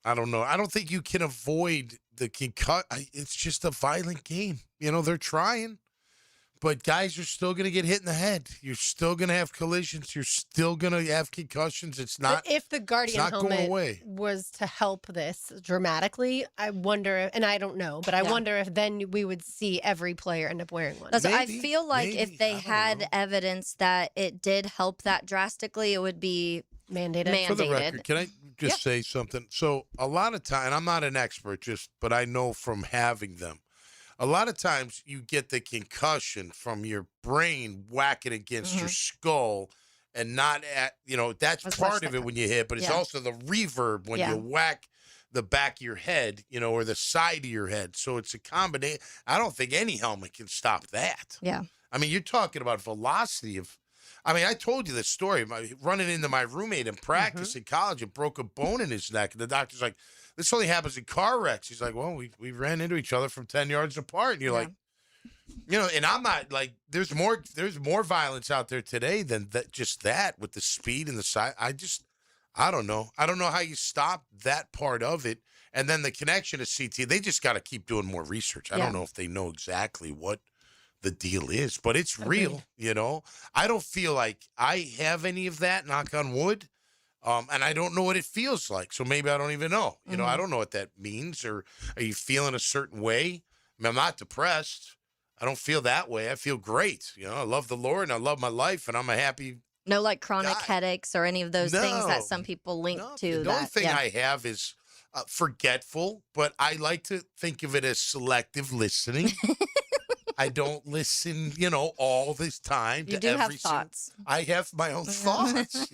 I don't know. I don't think you can avoid the concut. It's just a violent game. They're trying. But guys are still going to get hit in the head. You're still going to have collisions. You're still going to have concussions. It's not. But if the Guardian helmet was to help this dramatically, I wonder, and I don't know, but I wonder if then we would see every player end up wearing one. I feel like if they had evidence that it did help that drastically, it would be mandated. For the record, can I just say something? So a lot of time, and I'm not an expert, but I know from having them. A lot of times you get the concussion from your brain whacking against your skull, and not at, that's part of it when you hit, but it's also the reverb when you whack the back of your head, or the side of your head. So it's a combination. I don't think any helmet can stop that. Yeah. I mean, you're talking about velocity of, I told you this story, running into my roommate in practice in college and broke a bone in his neck. And the doctor's like, this only happens in car wrecks. He's like, well, we ran into each other from 10 yards apart. And you're like, and I'm not like, there's more violence out there today than just that with the speed and the size. I don't know. I don't know how you stop that part of it. And then the connection to CT, they just got to keep doing more research. I don't know if they know exactly what the deal is, but it's real, I don't feel like I have any of that, knock on wood. And I don't know what it feels like. So maybe I don't even know. I don't know what that means. Or are you feeling a certain way? I'm not depressed. I don't feel that way. I feel great. I love the Lord and I love my life and I'm a happy No, like chronic headaches or any of those things that some people link to. The only thing I have is forgetful, but I like to think of it as selective listening. I don't listen, all this time. You do have thoughts. I have my own thoughts,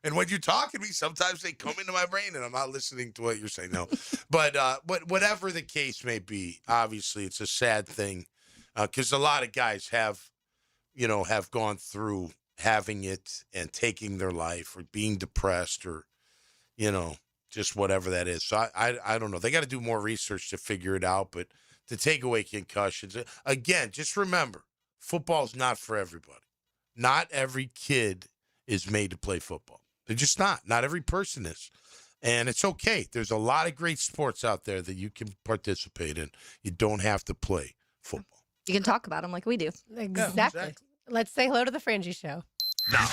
And when you talk to me, sometimes they come into my brain and I'm not listening to what you're saying. No, but whatever the case may be, obviously it's a sad thing because a lot of guys have gone through having it and taking their life or being depressed or, just whatever that is. So I don't know. They got to do more research to figure it out, but to take away concussions. Again, just remember, football's not for everybody. Not every kid is made to play football. They're just not. Not every person is. And it's okay. There's a lot of great sports out there that you can participate in. You don't have to play football. You can talk about them like we do. Exactly. Let's say hello to the Frangie Show. Now,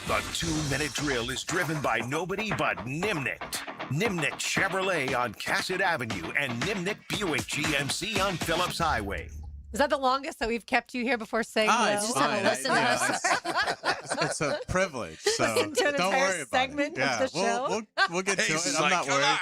the 2-minute drill is driven by nobody but Nimnicht. Nimnicht Chevrolet on Cassett Avenue and Nimnicht Buick GMC on Phillips Highway. Is that the longest that we've kept you here before saying hello? It's fine. It's a privilege. So Listen to an don't entire worry about segment it. of the show. We'll get to it. He's I'm like, not worried.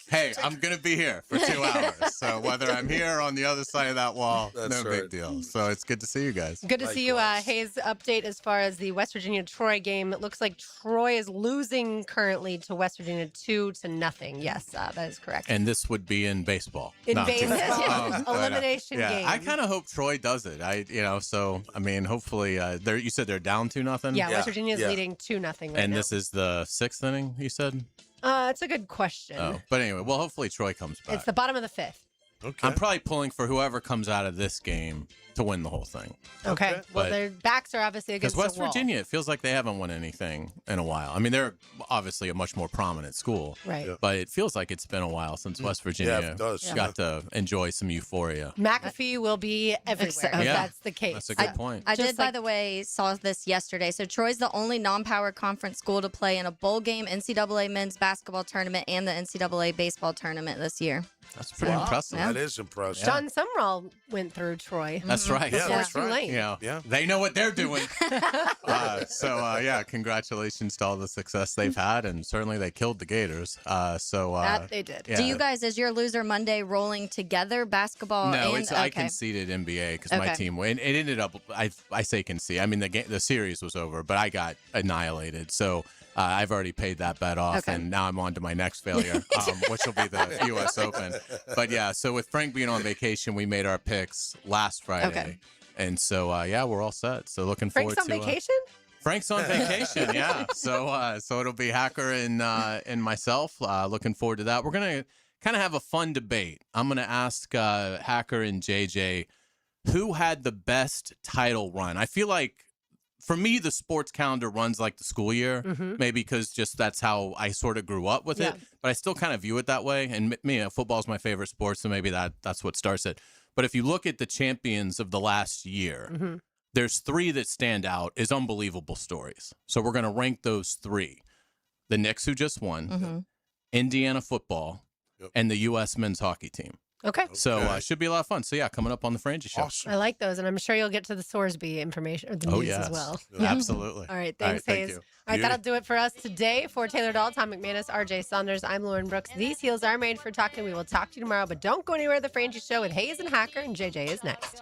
Hey, I'm going to be here for 2 hours. So whether I'm here or on the other side of that wall, no big deal. So it's good to see you guys. Good to see you. Hayes, update as far as the West Virginia-Troy game. It looks like Troy is losing currently to West Virginia 2-0. Yes, that is correct. And this would be in baseball. Elimination game. I kind of hope Troy does it. Hopefully, you said they're down 2-0? Yeah, West Virginia is leading 2-0 right now. And this is the 6th inning, you said? It's a good question. But anyway, hopefully Troy comes back. It's the bottom of the 5th. Okay. I'm probably pulling for whoever comes out of this game to win the whole thing. Okay. Well, their backs are obviously against the wall. Because West Virginia, it feels like they haven't won anything in a while. I mean, they're obviously a much more prominent school. Right. Yeah. But it feels like it's been a while since West Virginia got to enjoy some euphoria. McAfee will be everywhere. That's the case. That's a good point. I did, by the way, saw this yesterday. So Troy's the only non-power conference school to play in a bowl game, NCAA men's basketball tournament, and the NCAA baseball tournament this year. That's pretty impressive. That is impressive. John Sumrall went through Troy. That's right. Yeah, that's too late. They know what they're doing. Congratulations to all the success they've had, and certainly they killed the Gators. That they did. Do you guys, is your Loser Monday rolling together, basketball? No, and I conceded NBA because my team won. It ended up. I say concede. I mean the series was over, but I got annihilated. So. I've already paid that bet off, and now I'm on to my next failure, which will be the U.S. Open. But so with Frank being on vacation, we made our picks last Friday. Okay. And so, we're all set. So looking forward to... Frank's on vacation? Frank's on vacation, yeah. So it'll be Hacker and myself. Looking forward to that. We're going to kind of have a fun debate. I'm going to ask Hacker and JJ who had the best title run. I feel like for me, the sports calendar runs like the school year, maybe because just that's how I sort of grew up with it. But I still kind of view it that way. And football is my favorite sport, so maybe that's what starts it. But if you look at the champions of the last year, there's 3 that stand out as unbelievable stories. So we're going to rank those 3. The Knicks, who just won, Indiana football, and the U.S. men's hockey team. Okay. So it should be a lot of fun. So, coming up on the Frangie Show. Awesome. I like those, and I'm sure you'll get to the Sorsby information or the news as well. Absolutely. All right. Thanks, Hayes. Thank you. All right, that'll do it for us today. For Taylor Dahl, Tom McManus, RJ Saunders, I'm Lauren Brooks. These heels are made for talking. We will talk to you tomorrow, but don't go anywhere. The Frangie Show with Hayes and Hacker, and JJ is next.